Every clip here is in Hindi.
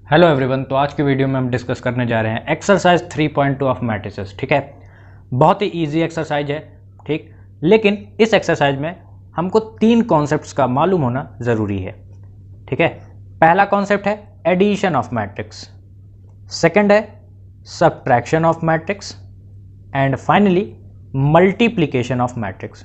Hello everyone. तो आज की वीडियो में हम डिस्कस करने जा रहे हैं एक्सरसाइज 3.2 ऑफ मैट्रिसेस। ठीक है, बहुत ही इजी एक्सरसाइज है। ठीक, लेकिन इस एक्सरसाइज में हमको तीन कॉन्सेप्ट्स का मालूम होना ज़रूरी है। ठीक है, पहला कॉन्सेप्ट है एडिशन ऑफ मैट्रिक्स, सेकंड है subtraction of matrix and finally multiplication of matrix.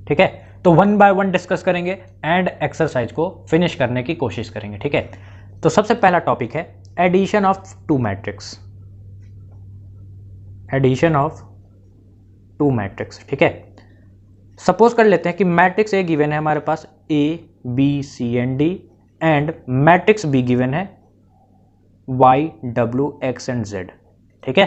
ठीक है, तो वन बाय वन डिस्कस करेंगे एंड एक्सरसाइज को फिनिश करने की कोशिश करेंगे। ठीक है, तो सबसे पहला टॉपिक है addition of two matrix. Addition of two matrix. ठीक है, सपोज कर लेते हैं कि मैट्रिक्स ए गिवन है हमारे पास A B C and D and matrix B given है Y W X and Z. ठीक है,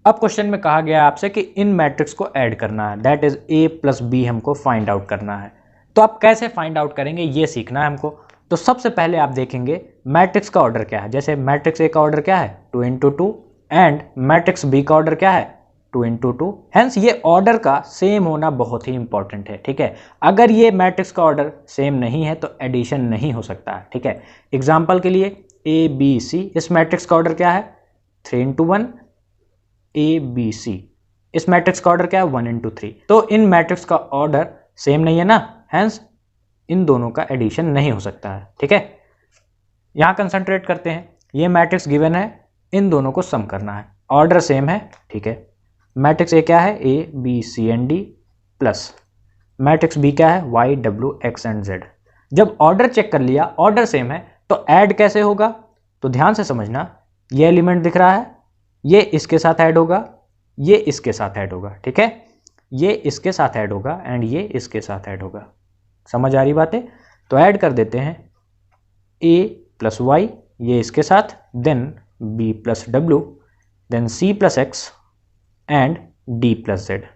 अब क्वेश्चन में कहा गया आपसे कि इन मैट्रिक्स को ऐड करना है, that is A plus B हमको फाइंड आउट करना है। तो आप कैसे फाइंड आउट करेंगे ये सीखना है हमको। तो सबसे पहले आप देखेंगे मैट्रिक्स का ऑर्डर क्या है। जैसे मैट्रिक्स ए का ऑर्डर क्या है 2 इंटू 2 एंड मैट्रिक्स बी का ऑर्डर क्या है 2 इंटू 2। हेंस ये ऑर्डर का सेम होना बहुत ही इंपॉर्टेंट है। ठीक है, अगर ये मैट्रिक्स का ऑर्डर सेम नहीं है तो एडिशन नहीं हो सकता है। ठीक है, एग्जाम्पल के लिए ए बी सी, इस मैट्रिक्स का ऑर्डर क्या है 3 इंटू 1 ए बी सी, इस मैट्रिक्स का ऑर्डर क्या है 1 इंटू 3। तो इन मैट्रिक्स का ऑर्डर सेम नहीं है ना, हेंस इन दोनों का एडिशन नहीं हो सकता है। ठीक है, यहां कंसंट्रेट करते हैं। ये मैट्रिक्स गिवन है, इन दोनों को सम करना है, ऑर्डर सेम है। ठीक है, मैट्रिक्स ए क्या है A B C and D plus matrix B क्या है Y W X and Z. जब ऑर्डर चेक कर लिया, ऑर्डर सेम है, तो ऐड कैसे होगा? तो ध्यान से समझना, ये एलिमेंट दिख रहा है, ये इसके साथ ऐड होगा, ये इसके साथ ऐड होगा। ठीक है, ये इसके साथ ऐड होगा एंड ये इसके साथ ऐड होगा। समझ आ रही बातें? तो ऐड कर देते हैं a प्लस वाई, ये इसके साथ, then b plus W, then c plus X and d plus Z.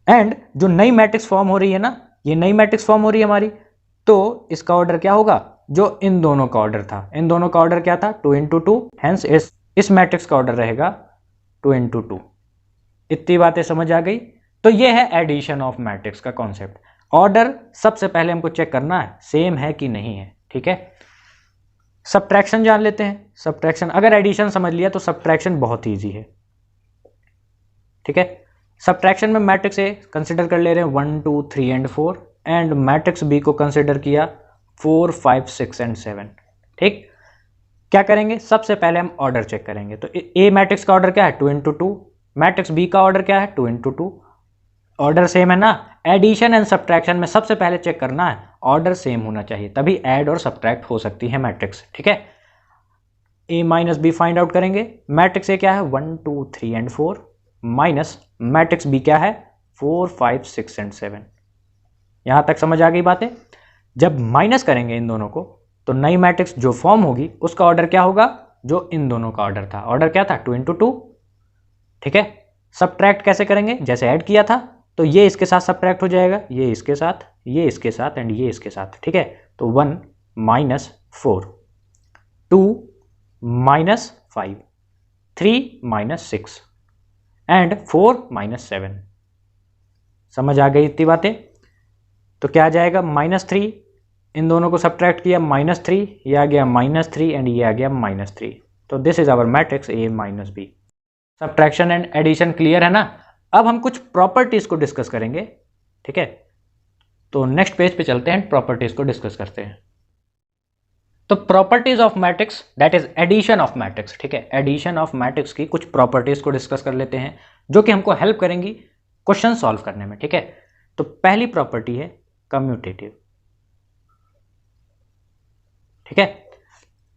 And जो नई मैट्रिक्स फॉर्म हो रही है ना, ये नई मैट्रिक्स फॉर्म हो रही है हमारी, तो इसका ऑर्डर क्या होगा? जो इन दोनों का ऑर्डर था, इन दोनों का ऑर्डर क्या था 2 इंटू 2, हेंस इस मैट्रिक्स का ऑर्डर रहेगा 2 इंटू 2। इतनी बातें समझ आ गई? तो ये है एडिशन ऑफ मैट्रिक्स का कॉन्सेप्ट। ऑर्डर सबसे पहले हमको चेक करना है सेम है कि नहीं है। ठीक है, सब्ट्रैक्शन जान लेते हैं। सब्ट्रैक्शन, अगर एडिशन समझ लिया तो सब्ट्रैक्शन बहुत ईजी है। ठीक है, सब्ट्रैक्शन में मैट्रिक्स ए कंसिडर कर ले रहे हैं 1 2 3 एंड 4 एंड मैट्रिक्स बी को कंसिडर किया 4 5 6 एंड 7। ठीक, क्या करेंगे? सबसे पहले हम ऑर्डर चेक करेंगे। तो ए मैट्रिक्स का ऑर्डर क्या है 2 इंटू 2, मैट्रिक्स बी का ऑर्डर क्या है 2 इंटू 2, ऑर्डर सेम है ना। एडिशन एंड सब्ट्रैक्शन में सबसे पहले चेक करना है ऑर्डर सेम होना चाहिए, तभी ऐड और सब्ट्रैक्ट हो सकती है मैट्रिक्स। ठीक है, ए माइनस बी फाइंड आउट करेंगे। मैट्रिक्स ए क्या है 1 2 3 एंड 4 माइनस मैट्रिक्स बी क्या है 4 5 6 एंड 7। यहां तक समझ आ गई बातें? जब माइनस करेंगे इन दोनों को तो नई मैट्रिक्स जो फॉर्म होगी उसका ऑर्डर क्या होगा? जो इन दोनों का ऑर्डर था, ऑर्डर क्या था 2 इंटू 2। ठीक है, सब्ट्रैक्ट कैसे करेंगे? जैसे ऐड किया था, तो ये इसके साथ सब्ट्रैक्ट हो जाएगा, ये इसके साथ, ये इसके साथ एंड ये इसके साथ। ठीक है, तो 1 minus 4, 2 minus 5, 3 minus 6 and 4 minus 7। समझ आ गई इतनी बातें? तो क्या आ जाएगा -3, इन दोनों को सब्ट्रैक्ट किया -3, ये आ गया -3 एंड ये आ गया -3। तो this is our matrix A minus B. Subtraction and addition clear है ना? अब हम कुछ प्रॉपर्टीज को डिस्कस करेंगे। ठीक है, तो नेक्स्ट पेज पे चलते हैं, प्रॉपर्टीज को डिस्कस करते हैं। तो properties of matrix, that is addition of matrix. ठीक है, एडिशन ऑफ मैट्रिक्स की कुछ प्रॉपर्टीज को डिस्कस कर लेते हैं जो कि हमको हेल्प करेंगी क्वेश्चन सॉल्व करने में। ठीक है, तो पहली प्रॉपर्टी है कम्यूटेटिव। ठीक है,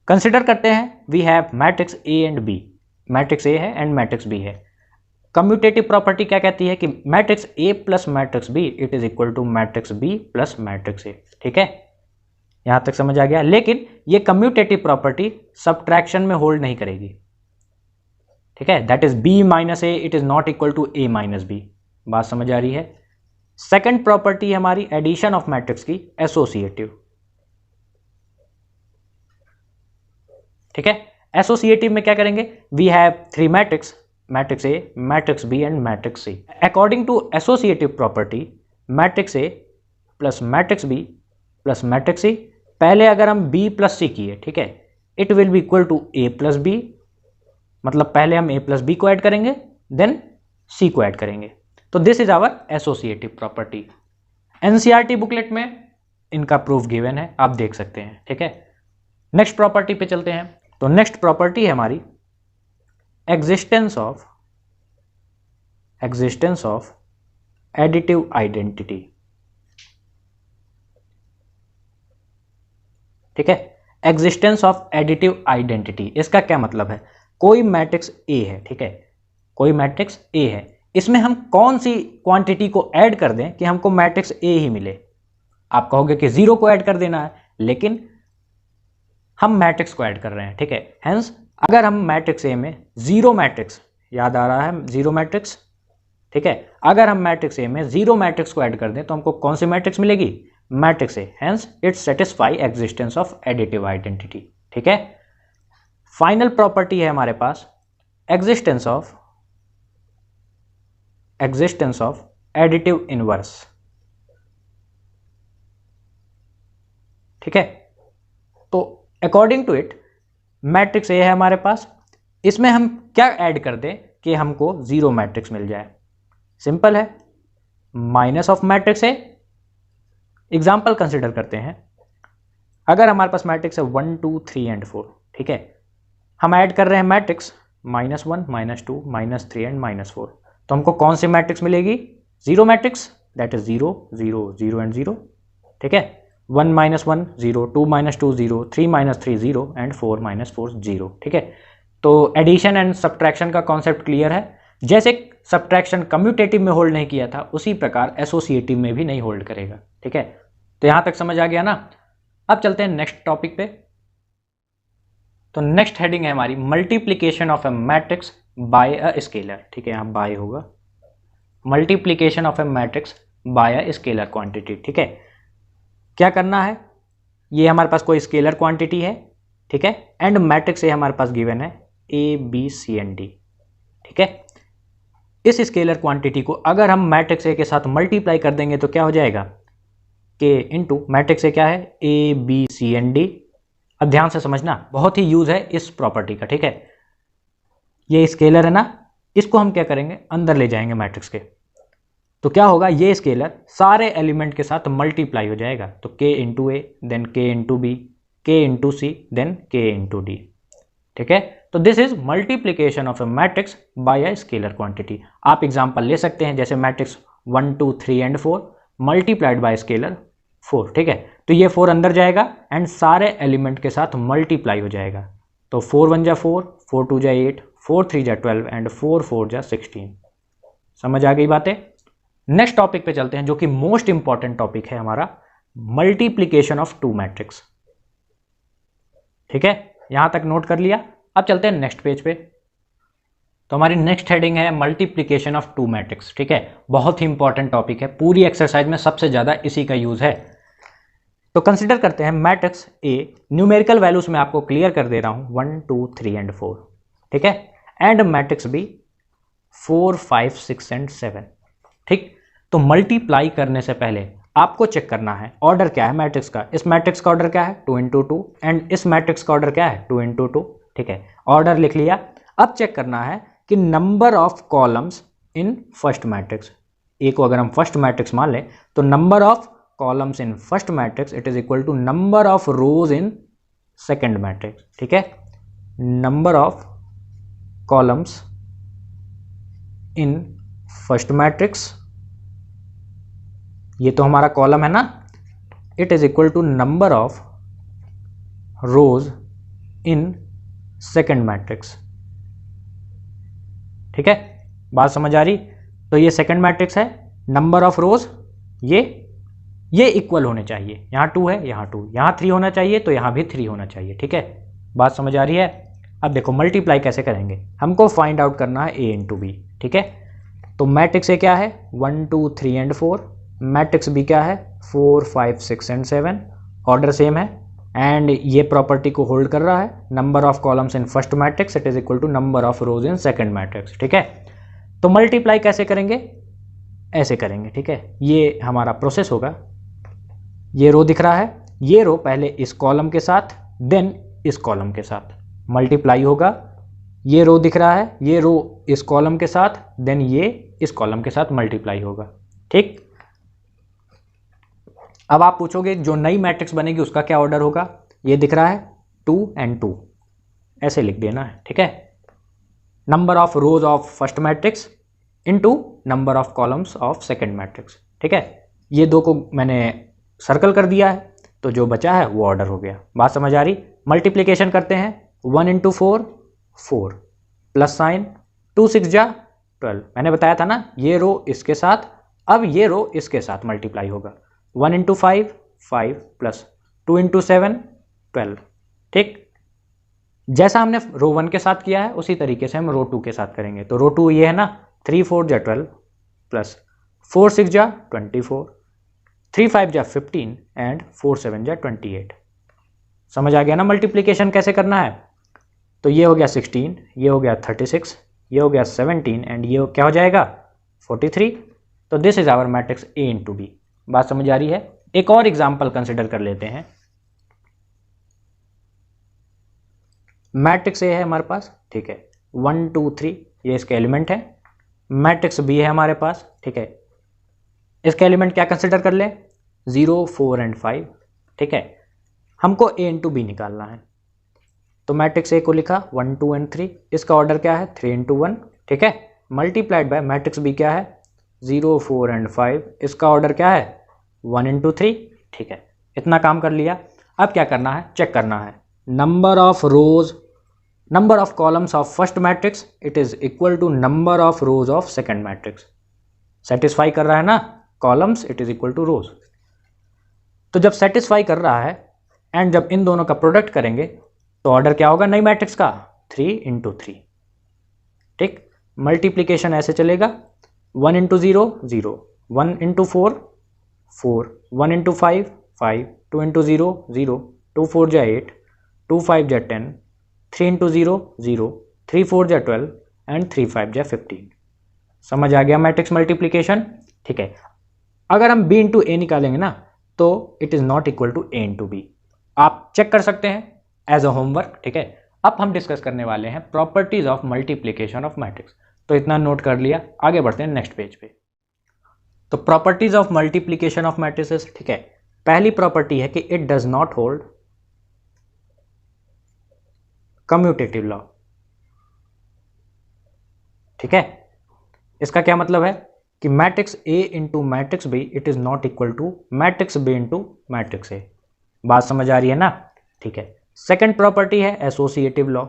कंसिडर करते हैं we have matrix A and B, matrix A है एंड मैट्रिक्स बी है। कम्यूटेटिव प्रॉपर्टी क्या कहती है कि matrix A plus matrix B it is equal to matrix B plus matrix A. ठीक है, यहां तक समझ आ गया? लेकिन ये कम्यूटेटिव प्रॉपर्टी सब्ट्रैक्शन में होल्ड नहीं करेगी। ठीक है, that is B minus A it is not equal to A minus B. बात समझ आ रही है? सेकेंड प्रॉपर्टी है हमारी एडिशन ऑफ मैट्रिक्स की एसोसिएटिव। ठीक है, एसोसिएटिव में क्या करेंगे? We have 3 matrix, matrix A, matrix B and matrix C. According to associative property, matrix A plus matrix B plus matrix C पहले अगर हम b प्लस सी किए, ठीक है, it will be equal to a plus B, मतलब पहले हम a प्लस बी को ऐड करेंगे देन c को ऐड करेंगे। तो this is our associative property. NCERT booklet में इनका प्रूफ गिवन है, आप देख सकते हैं, ठीक है। नेक्स्ट प्रॉपर्टी पे चलते हैं। तो नेक्स्ट प्रॉपर्टी है हमारी एग्जिस्टेंस ऑफ एडिटिव आइडेंटिटी, ठीक है। एग्जिस्टेंस ऑफ एडिटिव आइडेंटिटी, इसका क्या मतलब है? कोई मैट्रिक्स ए है, ठीक है, कोई मैट्रिक्स ए है, इसमें हम कौन सी क्वांटिटी को ऐड कर दें कि हमको मैट्रिक्स ए ही मिले? आप कहोगे कि 0 को ऐड कर देना है, लेकिन हम मैट्रिक्स को ऐड कर रहे हैं, ठीक है। हेंस अगर हम मैट्रिक्स ए में जीरो मैट्रिक्स, याद आ रहा है जीरो मैट्रिक्स, ठीक है, अगर हम मैट्रिक्स ए में जीरो मैट्रिक्स को ऐड कर दें तो हमको कौन सी मैट्रिक्स मिलेगी? Matrix A. Hence it satisfy existence of additive identity, ठीक है। फाइनल प्रॉपर्टी है हमारे पास एग्जिस्टेंस ऑफ एडिटिव इनवर्स, ठीक है। तो according to it matrix A है हमारे पास, इसमें हम क्या ऐड कर दें कि हमको जीरो मैट्रिक्स मिल जाए? सिंपल है, minus of matrix A. Example consider करते हैं, अगर हमारे पास मैट्रिक्स है 1 2 3 एंड 4, ठीक है, हम ऐड कर रहे हैं मैट्रिक्स -1 -2 -3 एंड -4, तो हमको कौन सी मैट्रिक्स मिलेगी? Zero matrix, that is 0 0 0 and 0, ठीक है। 1 -1 0, 2 -2 0, 3 -3 0 एंड 4 -4 0, ठीक है। तो एडिशन एंड सब्ट्रैक्शन का कॉन्सेप्ट क्लियर है। जैसे सब्ट्रैक्शन कम्यूटेटिव में होल्ड नहीं किया था, उसी प्रकार एसोसिएटिव में भी नहीं होल्ड करेगा, ठीक है। तो यहां तक समझ आ गया ना। अब चलते हैं नेक्स्ट टॉपिक पे। तो नेक्स्ट हेडिंग है हमारी multiplication of a matrix by a scalar, ठीक है, यहां बाय होगा, multiplication of a matrix by a scalar quantity, ठीक है। क्या करना है? ये हमारे पास कोई स्केलर क्वांटिटी है, ठीक है, एंड मैट्रिक्स ए हमारे पास गिवन है A B C and D, ठीक है। इस स्केलर क्वांटिटी को अगर हम मैट्रिक्स ए के साथ मल्टीप्लाई कर देंगे तो क्या हो जाएगा? के इंटू मैट्रिक्स ए क्या है? A B C and D. अब ध्यान से समझना, बहुत ही यूज है इस प्रॉपर्टी का, ठीक है। ये स्केलर है ना, इसको हम क्या करेंगे? अंदर ले जाएंगे मैट्रिक्स के, तो क्या होगा? ये स्केलर सारे एलिमेंट के साथ मल्टीप्लाई हो जाएगा, तो k into A, then k into B, k into C, then k into D, ठीक है। तो this is multiplication of a matrix by a scalar quantity. आप एग्जांपल ले सकते हैं, जैसे matrix 1 2 3 and 4 multiplied by scalar 4, ठीक है। तो ये 4 अंदर जाएगा एंड सारे एलिमेंट के साथ मल्टीप्लाई हो जाएगा, तो 4 1 जा 4, 4 2 जा 8, 4 3 जा 12 एंड 4 4 जा 16। समझ आ गई बातें? नेक्स्ट टॉपिक पे चलते हैं, जो कि मोस्ट इंपॉर्टेंट टॉपिक है हमारा, मल्टीप्लीकेशन ऑफ टू मैट्रिक्स, ठीक है। यहां तक नोट कर लिया। अब चलते हैं नेक्स्ट पेज पे। तो हमारी नेक्स्ट हेडिंग है मल्टीप्लीकेशन ऑफ टू मैट्रिक्स, ठीक है। बहुत ही इंपॉर्टेंट टॉपिक है, पूरी एक्सरसाइज में सबसे ज्यादा इसी का यूज है। तो कंसिडर करते हैं मैट्रिक्स ए, न्यूमेरिकल वैल्यूज में आपको क्लियर कर दे रहा हूं 1 2 3 एंड 4, ठीक है, एंड मैट्रिक्स बी 4 5 6 एंड 7, ठीक। तो मल्टीप्लाई करने से पहले आपको चेक करना है ऑर्डर क्या है मैट्रिक्स का। इस मैट्रिक्स का ऑर्डर क्या है? 2 इंटू 2, एंड इस मैट्रिक्स का ऑर्डर क्या है? 2 इंटू 2, ठीक है। ऑर्डर लिख लिया। अब चेक करना है कि number of columns in first matrix, A को अगर हम फर्स्ट मैट्रिक्स मान लें तो number of columns in first matrix it is equal to number of rows in second matrix, ठीक है। Number of columns in first matrix, ये तो हमारा कॉलम है ना, it is equal to number of rows in second matrix, ठीक है। बात समझ आ रही? तो ये सेकेंड मैट्रिक्स है, नंबर ऑफ रोज ये इक्वल होने चाहिए, यहाँ 2 है, यहाँ 2, यहाँ 3 होना चाहिए, तो यहाँ भी 3 होना चाहिए, ठीक है। बात समझ आ रही है? अब देखो मल्टीप्लाई कैसे करेंगे, हमको फाइंड आउट करना है ए इंटू बी, ठीक है। तो मैट्रिक्स ए क्या है? 1 2 3 एंड 4, मैट्रिक्स बी क्या है? 4 5 6 एंड 7, ऑर्डर सेम है एंड ये प्रॉपर्टी को होल्ड कर रहा है, number of columns in first matrix it is equal to number of rows in second matrix, ठीक है। तो मल्टीप्लाई कैसे करेंगे? ऐसे करेंगे, ठीक है। ये हमारा प्रोसेस होगा, ये रो दिख रहा है, ये रो पहले इस कॉलम के साथ देन इस कॉलम के साथ मल्टीप्लाई होगा। ये रो दिख रहा है, ये रो इस कॉलम के साथ देन ये इस कॉलम के साथ मल्टीप्लाई होगा। ठीक, अब आप पूछोगे जो नई मैट्रिक्स बनेगी उसका क्या ऑर्डर होगा। ये दिख रहा है 2 and 2, ऐसे लिख देना है। ठीक है, number of rows of first matrix into number of columns of second matrix. ठीक है, ये दो को मैंने सर्कल कर दिया है, तो जो बचा है वो ऑर्डर हो गया। बात समझ आ रही। मल्टीप्लिकेशन करते हैं, 1 into 4 4 प्लस साइन 2 6 जा 12। मैंने बताया था ना, ये रो इसके साथ, अब ये रो इसके साथ मल्टीप्लाई होगा। 1 into 5 5 प्लस 2 into 7 12। ठीक, जैसा हमने रो 1 के साथ किया है उसी तरीके से हम रो 2 के साथ करेंगे। तो रो 2 ये है ना, 3 4 जा 12 प्लस 4 6 जा 24, 3 5 जा 15 एंड 4 7 जा 28। समझ आ गया ना मल्टीप्लिकेशन कैसे करना है। तो ये हो गया 16, ये हो गया 36, ये हो गया 17 एंड ये क्या हो जाएगा 43। तो this is our matrix A into B। बात समझ आ रही है। एक और एग्जांपल कंसिडर कर लेते हैं। मैट्रिक्स A है हमारे पास, ठीक है, 1 2 3 ये इसके एलिमेंट है। मैट्रिक्स B है हमारे पास, ठीक है, इसके एलिमेंट क्या कंसिडर कर ले 0 4 and 5। ठीक है, हमको A into B निकालना है, तो मैट्रिक्स A को लिखा 1 2 and 3, इसका ऑर्डर क्या है 3 into 1। ठीक है, मल्टीप्लाइड बाय मैट्रिक्स B क्या है 0 4 and 5, इसका ऑर्डर क्या है 1 into 3। ठीक है, इतना काम कर लिया। अब क्या करना है, चेक करना है number of rows, number of columns of first matrix it is equal to number of rows of second matrix. Satisfy कर रहा है ना, columns it is equal to rows. तो जब सेटिस्फाई कर रहा है एंड जब इन दोनों का प्रोडक्ट करेंगे तो ऑर्डर क्या होगा नई मैट्रिक्स का 3 into 3। ठीक, मल्टीप्लीकेशन ऐसे चलेगा 1 into 0 0, 1 into 4 4, 1 into 5 5, 2 into 0 0, 2 4 जा 8, 2 5 जा 10, 3 into 0 0, 3 4 जा 12 एंड 3 5 जा 15। समझ आ गया मैट्रिक्स मल्टीप्लीकेशन। ठीक है, अगर हम B into A निकालेंगे ना तो it is not equal to A into B। आप चेक कर सकते हैं एज अ होमवर्क। ठीक है, अब हम डिस्कस करने वाले हैं properties of multiplication of matrix. तो इतना नोट कर लिया, आगे बढ़ते हैं नेक्स्ट पेज पे। तो properties of multiplication of matrices. ठीक है, पहली प्रॉपर्टी है कि it does not hold commutative law. ठीक है, इसका क्या मतलब है कि matrix A into matrix B it is not equal to matrix B into matrix A। बात समझ आ रही है ना। ठीक है, सेकेंड प्रॉपर्टी है associative law.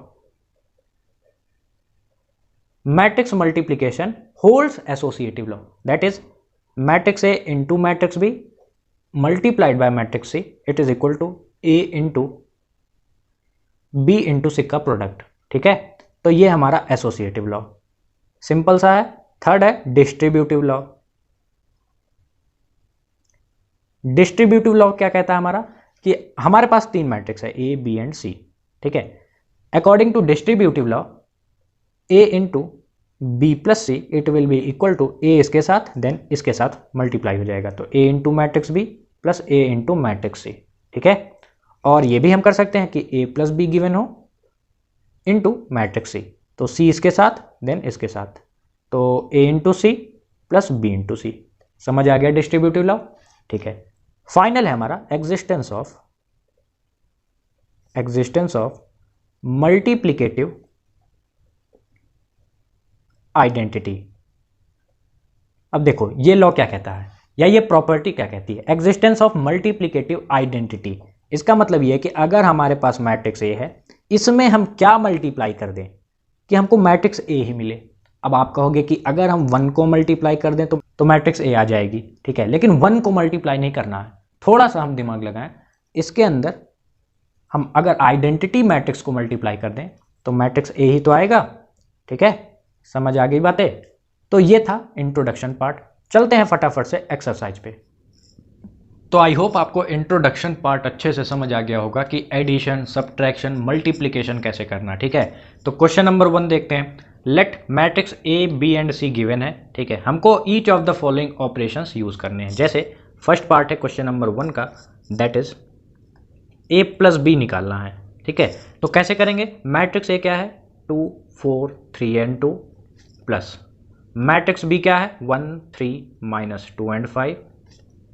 Matrix multiplication holds associative law, that is matrix A into matrix B multiplied by matrix C it is equal to A into B into C का प्रोडक्ट। ठीक है, तो ये हमारा एसोसिएटिव लॉ सिंपल सा है। थर्ड है डिस्ट्रीब्यूटिव लॉ। डिस्ट्रीब्यूटिव लॉ क्या कहता है हमारा कि हमारे पास तीन मैट्रिक्स है A B एंड C। ठीक है, according to distributive law A into B plus C it will be equal to A इसके साथ देन इसके साथ मल्टीप्लाई हो जाएगा, तो A into matrix B plus A into matrix C। ठीक है, और ये भी हम कर सकते हैं कि A प्लस B गिवन हो इंटू मैट्रिक्स C, तो C इसके साथ देन इसके साथ, तो A into C plus B into C। समझ आ गया डिस्ट्रीब्यूटिव लॉ। ठीक है, फाइनल है हमारा एग्जिस्टेंस ऑफ मल्टीप्लिकेटिव आइडेंटिटी। अब देखो ये लॉ क्या कहता है या ये प्रॉपर्टी क्या कहती है, एग्जिस्टेंस ऑफ मल्टीप्लिकेटिव आइडेंटिटी। इसका मतलब ये है कि अगर हमारे पास मैट्रिक्स A है, इसमें हम क्या मल्टीप्लाई कर दें कि हमको मैट्रिक्स A ही मिले। अब आप कहोगे कि अगर हम 1 को मल्टीप्लाई कर दें तो मैट्रिक्स A आ जाएगी। ठीक है, लेकिन 1 को मल्टीप्लाई नहीं करना है, थोड़ा सा हम दिमाग लगाएं। इसके अंदर हम अगर आइडेंटिटी मैट्रिक्स को मल्टीप्लाई कर दें तो मैट्रिक्स A ही तो आएगा। ठीक है, समझ आ गई बातें। तो ये था इंट्रोडक्शन पार्ट। चलते हैं फटाफट से एक्सरसाइज पे। तो आई होप आपको इंट्रोडक्शन पार्ट अच्छे से समझ आ गया होगा कि एडिशन, सब्ट्रैक्शन, मल्टीप्लिकेशन कैसे करना। ठीक है, तो क्वेश्चन नंबर 1 देखते हैं। Let matrix A B and C given है। ठीक है, हमको each of the following operations use करने हैं। जैसे फर्स्ट पार्ट है क्वेश्चन नंबर 1 का, that is A plus B निकालना है, ठीक है। तो कैसे करेंगे, मैट्रिक्स ए क्या है 2 4 3 एंड 2 प्लस मैट्रिक्स बी क्या है 1 3 माइनस 2 एंड 5,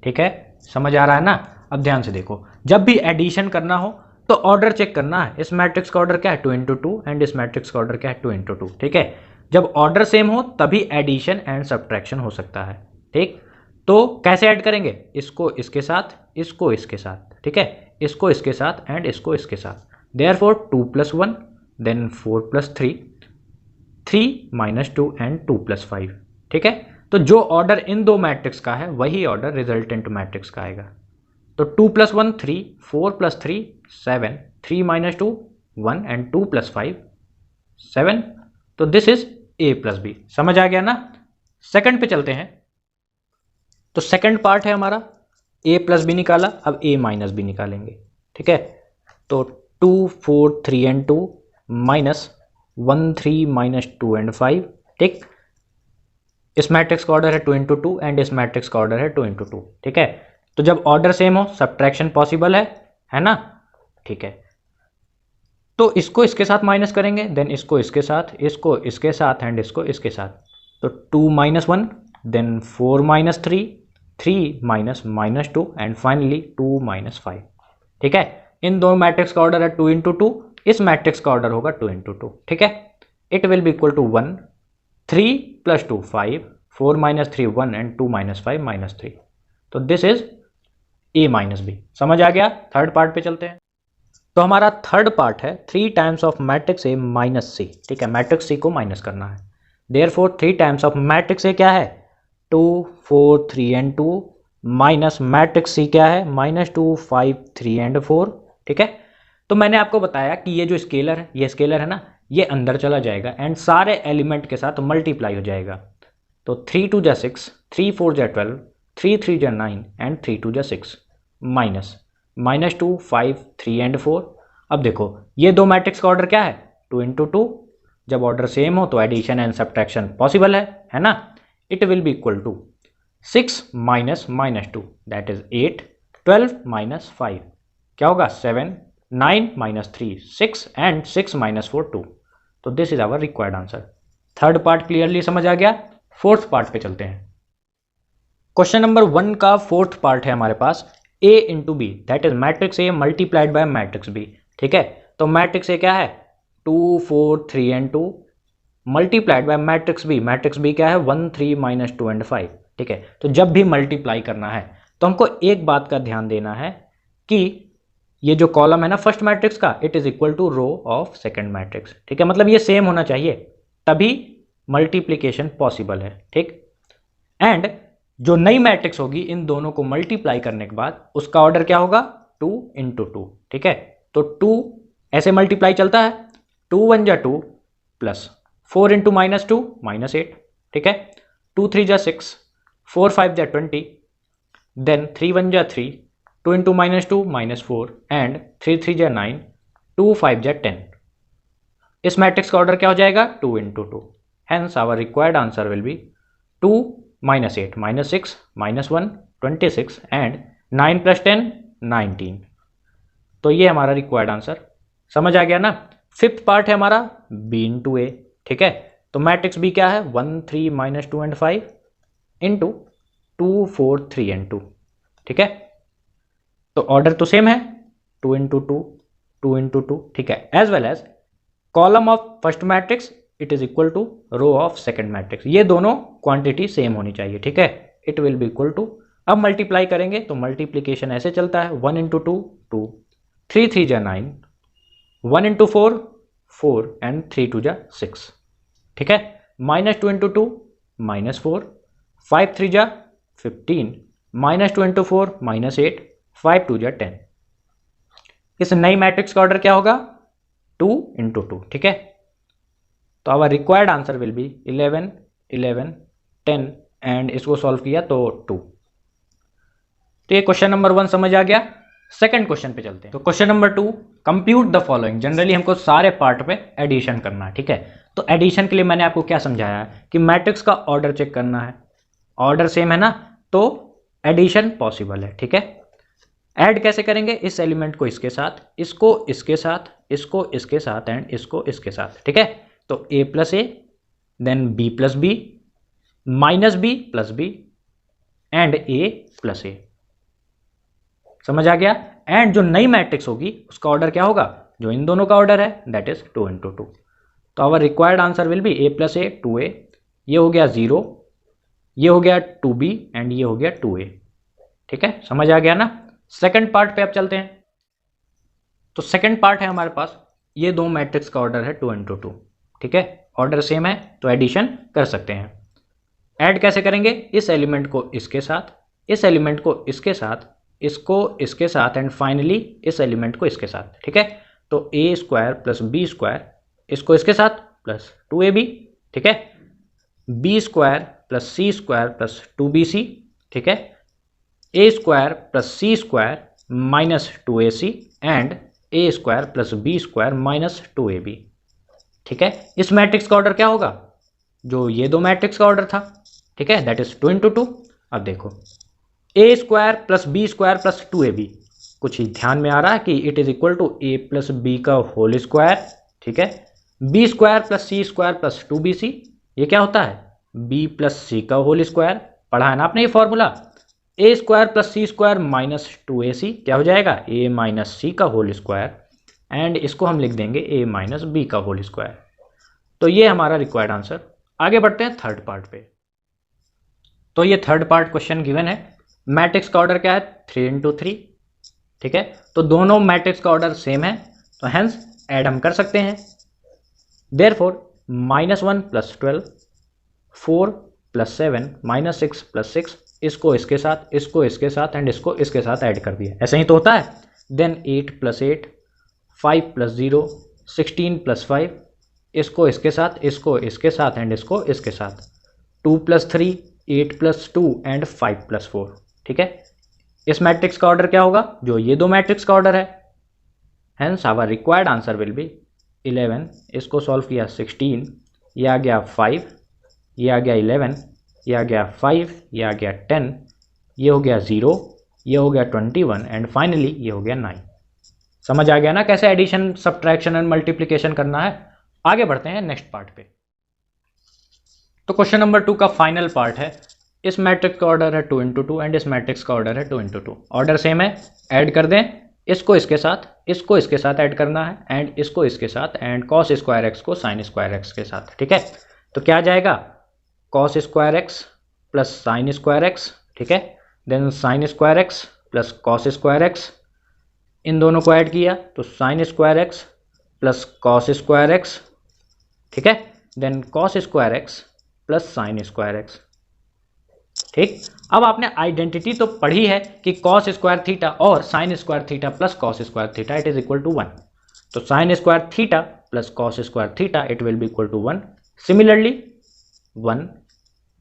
ठीक है। समझ आ रहा है ना। अब ध्यान से देखो, जब भी एडिशन करना हो तो ऑर्डर चेक करना है। इस मैट्रिक्स का ऑर्डर क्या है 2 इंटू 2 एंड इस मैट्रिक्स का ऑर्डर क्या है 2 इंटू 2, ठीक है। जब ऑर्डर सेम हो तभी एडिशन एंड सब्ट्रैक्शन हो सकता है, ठीक। तो कैसे ऐड करेंगे, इसको इसके साथ, इसको इसके साथ, ठीक है, इसको इसके साथ एंड इसको इसके साथ। देयरफॉर 2 + 1 देन 4 + 3 3 - 2 एंड 2 + 5, ठीक है। तो जो ऑर्डर इन दो मैट्रिक्स का है वही ऑर्डर रिजल्टेंट मैट्रिक्स का आएगा। तो 2 + 1 3 4 + 3 7 3 - 2 1 एंड 2 + 5 7। तो this is A plus B. समझ आ गया ना। सेकंड पे चलते हैं। तो सेकंड पार्ट है हमारा ए प्लस बी निकाला, अब ए माइनस बी निकालेंगे, ठीक है। तो 2 4 3 एंड 2 माइनस 1 3 माइनस 2 एंड 5, ठीक। इस मैट्रिक्स का ऑर्डर है 2 इंटू 2 एंड इस मैट्रिक्स का ऑर्डर है 2 इंटू 2, ठीक है। तो जब ऑर्डर सेम हो सब्ट्रैक्शन पॉसिबल है ना, ठीक है। तो इसको इसके साथ माइनस करेंगे, देन इसको इसके साथ, इसको इसके साथ एंड इसको इसके साथ। तो 2 - 1 देन 4 - 3 3 - -2 एंड फाइनली 2 - 5, ठीक है। इन दो मैट्रिक्स का ऑर्डर है 2 इंटू 2, इस मैट्रिक्स का ऑर्डर होगा 2 इंटू 2, ठीक है। It will be equal to 1 3 + 2 5 4 - 3 1 and 2 - 5 - 3। तो this is A minus B. समझ आ गया। थर्ड पार्ट पे चलते हैं। तो हमारा थर्ड पार्ट है 3 times of matrix A minus C, ठीक है। मैट्रिक्स सी को माइनस करना है। Therefore 3 times of matrix A क्या है 2 4 3 एंड 2 माइनस मैट्रिक्स सी क्या है -2 5 3 एंड 4, ठीक है। तो मैंने आपको बताया कि ये जो स्केलर है, ये स्केलर है ना, ये अंदर चला जाएगा एंड सारे एलिमेंट के साथ मल्टीप्लाई हो जाएगा। तो 3 2 जा 6 3 4 जा 12 3 3 जा 9 एंड 3 2 जा 6 माइनस -2 5 3 एंड 4। अब देखो ये दो मैट्रिक्स का ऑर्डर क्या है 2 इंटू 2। जब ऑर्डर सेम हो तो एडिशन एंड सब्ट्रैक्शन पॉसिबल है ना। It will be equal to 6 minus -2 that is 8 12 - 5 क्या होगा 7 9 - 3 6 एंड 6 - 4 2। तो this is our required answer. Third part clearly समझ आ गया। फोर्थ पार्ट पे चलते हैं। क्वेश्चन नंबर 1 का फोर्थ पार्ट है हमारे पास a into B that is matrix A multiplied by matrix B, ठीक है। तो मैट्रिक्स ए क्या है 2 4 3 and 2 multiplied by matrix B क्या है 1 3 - 2 एंड 5, ठीक है। तो जब भी मल्टीप्लाई करना है तो हमको एक बात का ध्यान देना है कि ये जो कॉलम है ना फर्स्ट मैट्रिक्स का it is equal to row of second matrix, ठीक है। मतलब ये सेम होना चाहिए तभी मल्टीप्लीकेशन पॉसिबल है, ठीक। एंड जो नई मैट्रिक्स होगी इन दोनों को मल्टीप्लाई करने के बाद उसका ऑर्डर क्या होगा 2 इंटू 2, ठीक है। तो 2 ऐसे मल्टीप्लाई चलता है 2 1 जा 2 प्लस 4 इंटू -2 -8, ठीक है। 2 3 जा 6 4 5 जा 20 देन 3 1 जा 3 2 इंटू -2 -4 एंड 3 3 जा 9 2 5 जा 10। इस मैट्रिक्स का ऑर्डर क्या हो जाएगा 2 into 2। Hence our required answer will be 2 -8 -6 -1 26 and 9 + 10 19। तो ये हमारा रिक्वायर्ड आंसर। समझ आ गया ना। फिफ्थ पार्ट है हमारा b इंटू ए, ठीक है। तो मैट्रिक्स b क्या है 1 3 -2 एंड 5 इंटू 2 4 3 एंड 2, ठीक है। तो ऑर्डर तो सेम है 2 इंटू 2 2 इंटू 2, ठीक है। As well as column of first matrix it is equal to row of second matrix, ये दोनों क्वांटिटी सेम होनी चाहिए, ठीक है। It will be equal to, अब मल्टीप्लाई करेंगे तो मल्टीप्लीकेशन ऐसे चलता है 1 इंटू 2 2 3 3 जा 9 1 इंटू 4 4 एंड 3 2 जा 6, ठीक है। -2 इंटू 2 -4 5 3 जा 15 -2 इंटू 4 -8 5 2 जा 10। इस नई मैट्रिक्स का ऑर्डर क्या होगा 2 इंटू 2, ठीक है। तो our required answer will be 11 11 10 and इसको सॉल्व किया तो 2। तो ये क्वेश्चन नंबर 1 समझ आ गया। सेकंड क्वेश्चन पे चलते हैं। तो question number 2 compute the following. Generally हमको सारे पार्ट पे एडिशन करना है, ठीक है। तो एडिशन के लिए मैंने आपको क्या समझाया है कि मैट्रिक्स का ऑर्डर चेक करना है, ऑर्डर सेम है ना तो एडिशन पॉसिबल है, ठीक है। ऐड कैसे करेंगे? इस एलिमेंट को इसके साथ, इसको इसके साथ, इसको इसके साथ एंड इसको इसके साथ, ठीक है। तो a plus A, then b plus B, minus B plus B and a plus A. समझ आ गया? एंड जो नई मैट्रिक्स होगी उसका ऑर्डर क्या होगा? जो इन दोनों का ऑर्डर है, दैट इज 2 इंटू 2। तो our required answer will be a plus A 2a, ये हो गया 0, ये हो गया 2b एंड ये हो गया 2a, ठीक है। समझ आ गया ना? सेकंड पार्ट पे अब चलते हैं। तो सेकंड पार्ट है हमारे पास, ये दो मैट्रिक्स का ऑर्डर है 2 इंटू 2, ठीक है। ऑर्डर सेम है तो एडिशन कर सकते हैं। ऐड कैसे करेंगे? इस एलिमेंट को इसके साथ, इस एलिमेंट को इसके साथ, इसको इसके साथ एंड फाइनली इस एलिमेंट को इसके साथ, ठीक है। तो A square plus B square, इसको इसके साथ प्लस 2ab, ठीक है। B square plus C square plus 2bc, ठीक है। A square plus C square minus 2ac and A square plus B square minus 2ab, ठीक है। इस मैट्रिक्स का ऑर्डर क्या होगा? जो ये दो मैट्रिक्स का ऑर्डर था, ठीक है, दैट इज 2 इंटू 2। अब देखो A square plus B square plus 2ab, कुछ ही ध्यान में आ रहा है कि it is equal to A plus B का होल स्क्वायर, ठीक है। B square plus C square plus 2bc, ये क्या होता है? बी प्लस सी का होल स्क्वायर, पढ़ा है ना आपने ये फॉर्मूला। ए square plus C square minus 2ac क्या हो जाएगा? ए माइनस सी का होल स्क्वायर एंड इसको हम लिख देंगे ए माइनस बी का होल स्क्वायर। तो ये हमारा रिक्वायर्ड आंसर। आगे बढ़ते हैं थर्ड पार्ट पे। तो ये थर्ड पार्ट क्वेश्चन गिवन है। मैट्रिक्स का ऑर्डर क्या है? 3 इंटू 3, ठीक है। तो दोनों मैट्रिक्स का ऑर्डर सेम है, तो हेंस ऐड हम कर सकते हैं। Therefore -1 plus 12, 4 plus 7 minus 6 plus 6, इसको इसके साथ, इसको इसके साथ एंड इसको इसके साथ ऐड कर दिया। ऐसे ही तो होता है। देन 8 प्लस 8, 5 प्लस 0, 16 प्लस 5, इसको इसके साथ, इसको इसके साथ एंड इसको इसके साथ, 2 प्लस 3, 8 प्लस 2 एंड 5 प्लस 4, ठीक है। इस मैट्रिक्स का ऑर्डर क्या होगा? जो ये दो मैट्रिक्स का ऑर्डर है। Hence our required answer will be 11, इसको सॉल्व किया 16, ये आ गया 5, ये आ गया 11, ये आ गया 5, ये आ गया 10, ये हो गया 0, ये हो गया 21 एंड फाइनली ये हो गया 9। समझ आ गया ना कैसे एडिशन, सब्ट्रैक्शन एंड मल्टीप्लिकेशन करना है? आगे बढ़ते हैं नेक्स्ट पार्ट पे। तो क्वेश्चन नंबर 2 का फाइनल पार्ट है। इस मैट्रिक्स का ऑर्डर है 2 इंटू 2 एंड इस मैट्रिक्स का ऑर्डर है 2 इंटू 2। ऑर्डर सेम है, ऐड कर दें। इसको इसके साथ, इसको इसके साथ ऐड करना है एंड इसको इसके साथ एंड कॉस स्क्वायर एक्स को साइन स्क्वायर एक्स के साथ, ठीक है। तो क्या आ जाएगा? Cos square X plus sine square X, ठीक है। Then sine square X plus cos square X, इन दोनों को ऐड किया तो sine square X plus cos square X, ठीक है। Then cos square X plus sine square X, ठीक। अब आपने आइडेंटिटी तो पढ़ी है कि कॉस स्क्वायर थीटा और sine square theta plus cos square theta it is equal to 1। तो sine square theta plus cos square theta it will be equal to 1। Similarly 1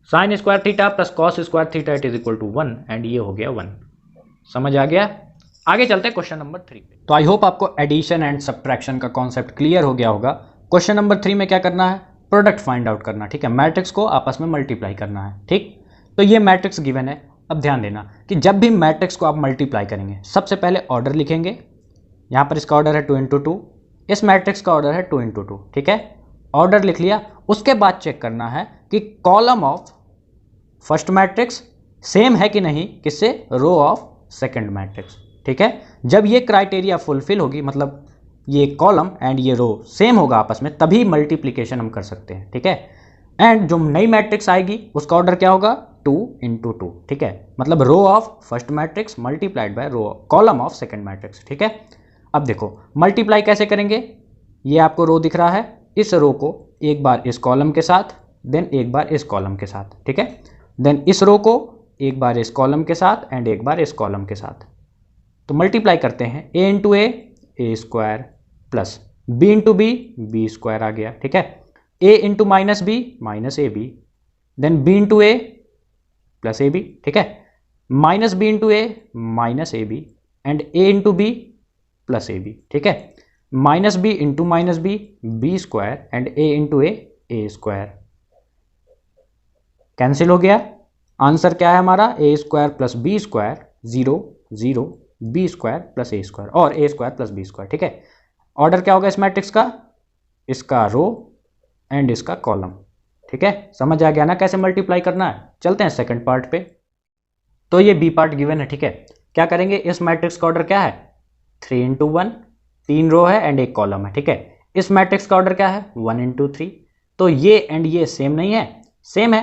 sine square theta plus cos square theta it is equal to 1 and ये हो गया 1। समझ आ गया? आगे चलते हैं क्वेश्चन नंबर 3 पे। तो आई होप आपको एडिशन एंड सब्ट्रैक्शन का कॉन्सेप्ट क्लियर हो गया होगा। क्वेश्चन नंबर 3 में क्या करना है? प्रोडक्ट फाइंड आउट करना, ठीक है। मैट्रिक्स को आपस में मल्टीप्लाई करना है, ठीक। तो ये मैट्रिक्स गिवन है। अब ध्यान देना कि जब भी मैट्रिक्स को आप मल्टीप्लाई करेंगे, सबसे पहले ऑर्डर लिखेंगे। यहाँ पर इसका ऑर्डर है 2 इंटू 2, इस मैट्रिक्स का ऑर्डर है 2 इंटू 2, ठीक है। ऑर्डर लिख लिया। उसके बाद चेक करना है कि column of first matrix same है कि नहीं किससे? रो ऑफ सेकंड मैट्रिक्स, ठीक है। जब ये क्राइटेरिया फुलफिल होगी, मतलब ये कॉलम एंड ये रो सेम होगा आपस में, तभी मल्टीप्लिकेशन हम कर सकते हैं, ठीक है। एंड जो नई मैट्रिक्स आएगी उसका ऑर्डर क्या होगा? 2 इंटू 2, ठीक है। मतलब row of first matrix multiplied by row column of second matrix, ठीक है। अब देखो मल्टीप्लाई कैसे करेंगे? ये आपको रो दिख रहा है, इस रो को एक बार इस कॉलम के साथ, देन एक बार इस कॉलम के साथ, ठीक है। देन इस रो को एक बार इस कॉलम के साथ एंड एक बार इस कॉलम के साथ। तो मल्टीप्लाई करते हैं। A into A square plus B into B square आ गया, ठीक है। A into minus A B, then B into A plus A B, ठीक है। Minus B into A minus A B and A into B plus A B, ठीक है। Minus B B square and A into A square cancel हो गया। आंसर क्या है हमारा? A square plus B square 0 0 B square plus A square और ए स्क्वायर प्लस बी स्क्वायर, ठीक है। ऑर्डर क्या होगा इस मैट्रिक्स का, इसका रो एंड इसका कॉलम, ठीक है। समझ आ गया ना कैसे मल्टीप्लाई करना है। चलते हैं सेकंड पार्ट पे। तो ये बी पार्ट गिवन है, ठीक है। क्या करेंगे, इस मैट्रिक्स का ऑर्डर क्या है 3 इंटू 1, 3 रो है एंड एक कॉलम है, ठीक है। इस मैट्रिक्स का ऑर्डर क्या है 1 इंटू 3। तो ये एंड ये सेम नहीं है, सेम है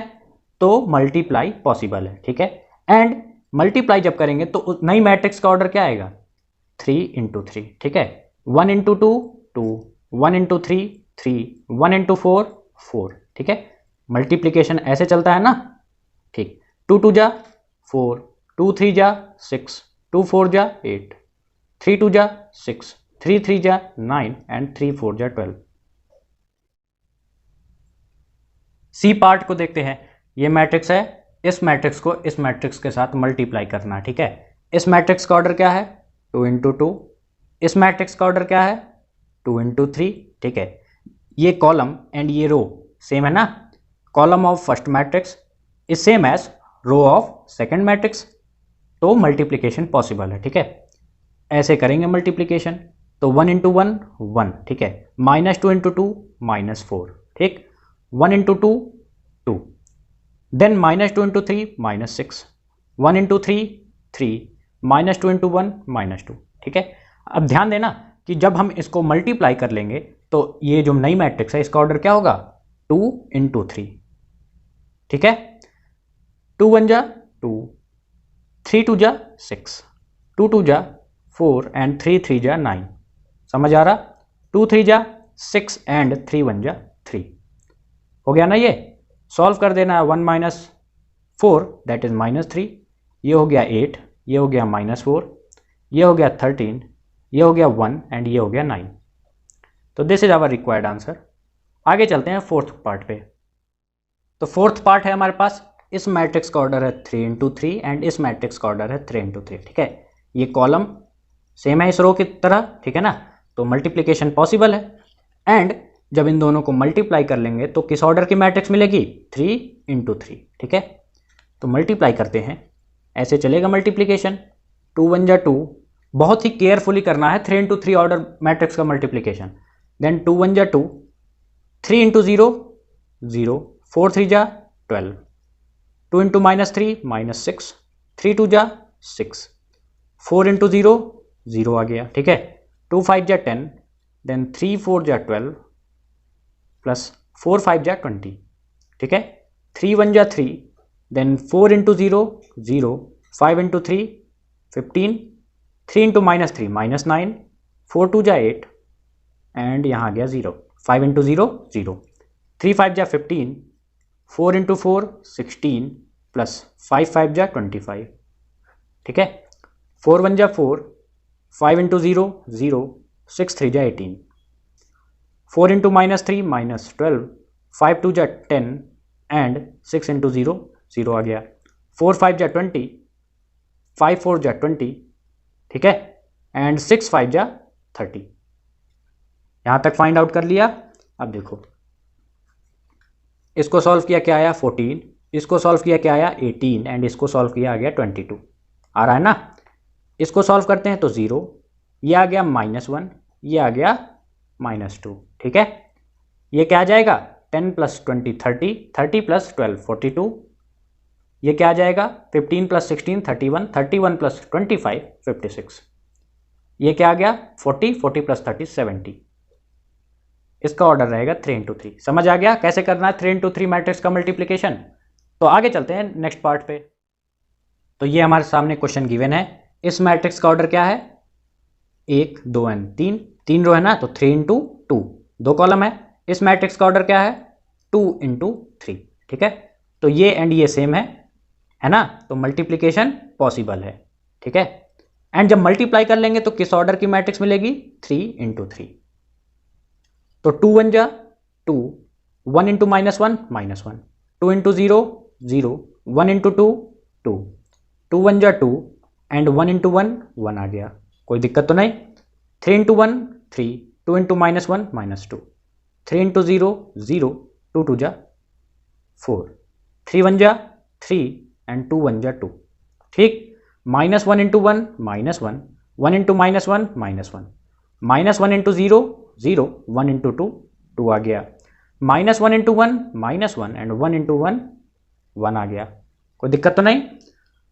तो मल्टीप्लाई पॉसिबल है, ठीक है। एंड मल्टीप्लाई जब करेंगे तो नई मैट्रिक्स का ऑर्डर क्या आएगा 3 इंटू 3, ठीक है। 1 इंटू 2 2, 1 इंटू 3 3, 1 इंटू 4 4, ठीक है। मल्टीप्लीकेशन ऐसे चलता है ना, ठीक। 2 2 जा 4, 2 3 जा 6, 2 4 जा 8, 3 2 जा 6, 3 3 जा 9 एंड 3 4 जा 12। सी पार्ट को देखते हैं। ये मैट्रिक्स है, इस मैट्रिक्स को इस मैट्रिक्स के साथ मल्टीप्लाई करना, ठीक है। इस मैट्रिक्स का ऑर्डर क्या है 2 इंटू 2, इस मैट्रिक्स का ऑर्डर क्या है 2 इंटू 3, ठीक है। ये कॉलम एंड ये रो सेम है ना, column of first matrix is same as row of second matrix, तो मल्टीप्लिकेशन पॉसिबल है, ठीक है। ऐसे करेंगे मल्टीप्लिकेशन, तो 1 इंटू 1 1, ठीक है। -2 इंटू 2 -4, ठीक। 1 into 2 2, then -2 into 3 -6, 1 into 3 3, -2 into 1 -2, ठीक है। अब ध्यान देना कि जब हम इसको मल्टीप्लाई कर लेंगे तो ये जो नई मैट्रिक्स है इसका ऑर्डर क्या होगा 2 इंटू 3, ठीक है। 2 1 जा 2, 3 2 जा 6, 2 2 जा 4 एंड 3 3 जा 9। समझ आ रहा, 2 3 जा 6 एंड 3 1 जा 3। हो गया ना, ये सॉल्व कर देना है। 1 माइनस 4 दैट इज -3, ये हो गया 8, ये हो गया -4, ये हो गया 13, ये हो गया 1 एंड ये हो गया 9। तो this is our required answer. आगे चलते हैं फोर्थ पार्ट पे। तो फोर्थ पार्ट है हमारे पास, इस मैट्रिक्स का ऑर्डर है 3 इंटू 3 एंड इस मैट्रिक्स का ऑर्डर है 3 इंटू 3, ठीक है। ये कॉलम सेम है इस रो की तरह, ठीक है ना, तो मल्टीप्लिकेशन पॉसिबल है। एंड जब इन दोनों को मल्टीप्लाई कर लेंगे तो किस ऑर्डर की मैट्रिक्स मिलेगी 3 इंटू 3, ठीक है। तो मल्टीप्लाई करते हैं, ऐसे चलेगा मल्टीप्लिकेशन। 2 1 जा 2, बहुत ही केयरफुली करना है 3 इंटू 3 ऑर्डर मैट्रिक्स का मल्टीप्लिकेशन। देन 2 1 जा 2, 3 इंटू 0 0, 4 3 जा 12, 2 इंटू -3 -6, 3 2 जा 6, 4 इंटू 0 0 आ गया, ठीक है। 2 5 जा 10, देन 3 4 जा 12 प्लस 4 5 जा 20, ठीक है। 3 1 जा 3, देन 4 इंटू 0 0, 5 इंटू 3 15, 3 इंटू -3 -9, 4 2 जा 8 एंड यहाँ आ गया 0, 5 इंटू 0 0, 3 5 जा 15, 4 इंटू 4 16 प्लस 5 5 जा 25, ठीक है। 4 1 जा 4, 5 इंटू 0 0, 6 3 जा 18, 4 इंटू -3 -12, 5 2 जा 10 एंड 6 इंटू 0 0 आ गया। 4 5 जा 20, 5 4 जा 20, ठीक है। एंड 6 5 जा 30। यहाँ तक फाइंड आउट कर लिया। अब देखो इसको सॉल्व किया क्या आया 14, इसको सॉल्व किया क्या आया 18 एंड इसको सॉल्व किया आ गया 22। आ रहा है ना। इसको सॉल्व करते हैं तो 0, ये आ गया -1, ये आ गया -2, ठीक है। ये क्या आ जाएगा 10 + 20 30, 30 + 12 42, ये क्या आ जाएगा 15 + 16 31, 31 + 25 56, ये क्या आ गया 40, 40 + 30 70। इसका ऑर्डर रहेगा 3 इंटू 3। समझ आ गया कैसे करना है 3 इंटू 3 मैट्रिक्स का मल्टीप्लिकेशन। तो आगे चलते हैं नेक्स्ट पार्ट पे। तो ये हमारे सामने क्वेश्चन गिवन है, इस मैट्रिक्स का ऑर्डर क्या है 1 2 एंड 3, 3 रो है ना, तो 3 इंटू 2, 2 कॉलम है। इस मैट्रिक्स का ऑर्डर क्या है 2 इंटू 3, ठीक है। तो ये एंड ये सेम है ना, तो मल्टीप्लिकेशन पॉसिबल है, ठीक है। एंड जब मल्टीप्लाई कर लेंगे तो किस ऑर्डर की मैट्रिक्स मिलेगी 3 इंटू 3। तो 2 1 जा 2, 1 इंटू -1 -1, 2 इंटू 0 0, 1 इंटू 2 2, 2 1 जा 2 एंड 1 इंटू 1 1 आ गया, कोई दिक्कत तो नहीं। 3 इंटू 1 3, 2 इंटू -1 -2, 3 इंटू 0 0, 2 2 जा 4, 3 1 जा 3 एंड 2 1 जा 2, ठीक। Minus one into one minus one, one into minus one minus one, minus one into zero zero, one into two two आ गया, minus one into one minus one and one into one one आ गया। कोई दिक्कत तो नहीं?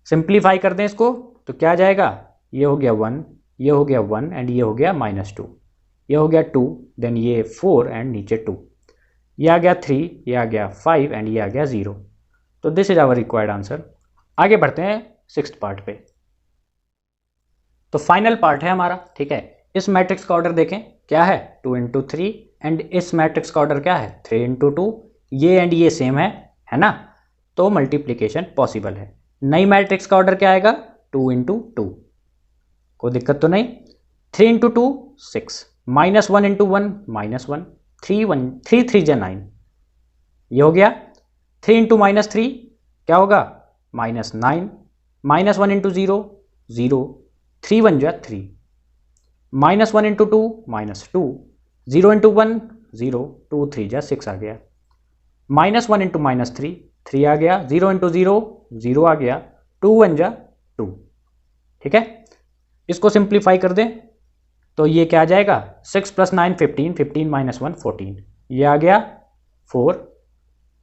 सिंप्लीफाई कर दें इसको तो क्या आ जाएगा, ये हो गया वन, ये हो गया वन एंड ये हो गया माइनस टू, ये हो गया टू, देन ये फोर एंड नीचे टू, ये आ गया थ्री, ये आ गया फाइव एंड ये आ गया जीरो। तो this is our required answer. आगे बढ़ते हैं सिक्स्थ पार्ट पे। तो फाइनल पार्ट है हमारा, ठीक है। इस मैट्रिक्स का ऑर्डर देखें क्या है, टू इंटू थ्री, एंड इस मैट्रिक्स का ऑर्डर क्या है, थ्री इंटू टू। ये एंड ये सेम है ना, तो मल्टीप्लीकेशन पॉसिबल है। नई मैट्रिक्स का ऑर्डर क्या आएगा, टू इंटू टू, कोई दिक्कत तो नहीं। Three into two six, minus one into one minus one, three three जा नाइन, ये हो गया। थ्री इंटू माइनस थ्री क्या होगा, minus nine, minus one into zero zero, three one जा three, minus one into two minus two, zero into one zero, two three जा सिक्स आ गया, minus one into minus three three आ गया, जीरो इंटू जीरो जीरो आ गया, टू वन जा टू, ठीक है। इसको सिंप्लीफाई कर दें तो ये क्या आ जाएगा, six plus nine fifteen, fifteen minus one fourteen, ये आ गया फोर,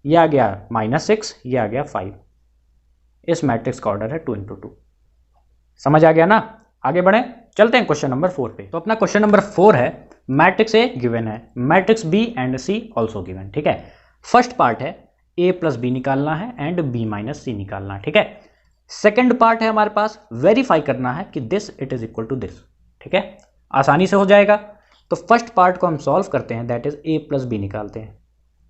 ये आ गया माइनस सिक्स, ये आ गया फाइव। इस मैट्रिक्स का ऑर्डर है टू इंटू टू। समझ आ गया ना? आगे बढ़े, चलते हैं क्वेश्चन नंबर 4 पे। तो अपना क्वेश्चन नंबर 4 है, मैट्रिक्स ए गिवन है, matrix B and C also given, ठीक है। फर्स्ट पार्ट है ए प्लस बी निकालना है एंड बी माइनस सी निकालना है, ठीक है। सेकंड पार्ट है हमारे पास वेरीफाई करना है कि this it is equal to this, ठीक है, आसानी से हो जाएगा। तो फर्स्ट पार्ट को हम सॉल्व करते हैं, that is A plus B निकालते हैं।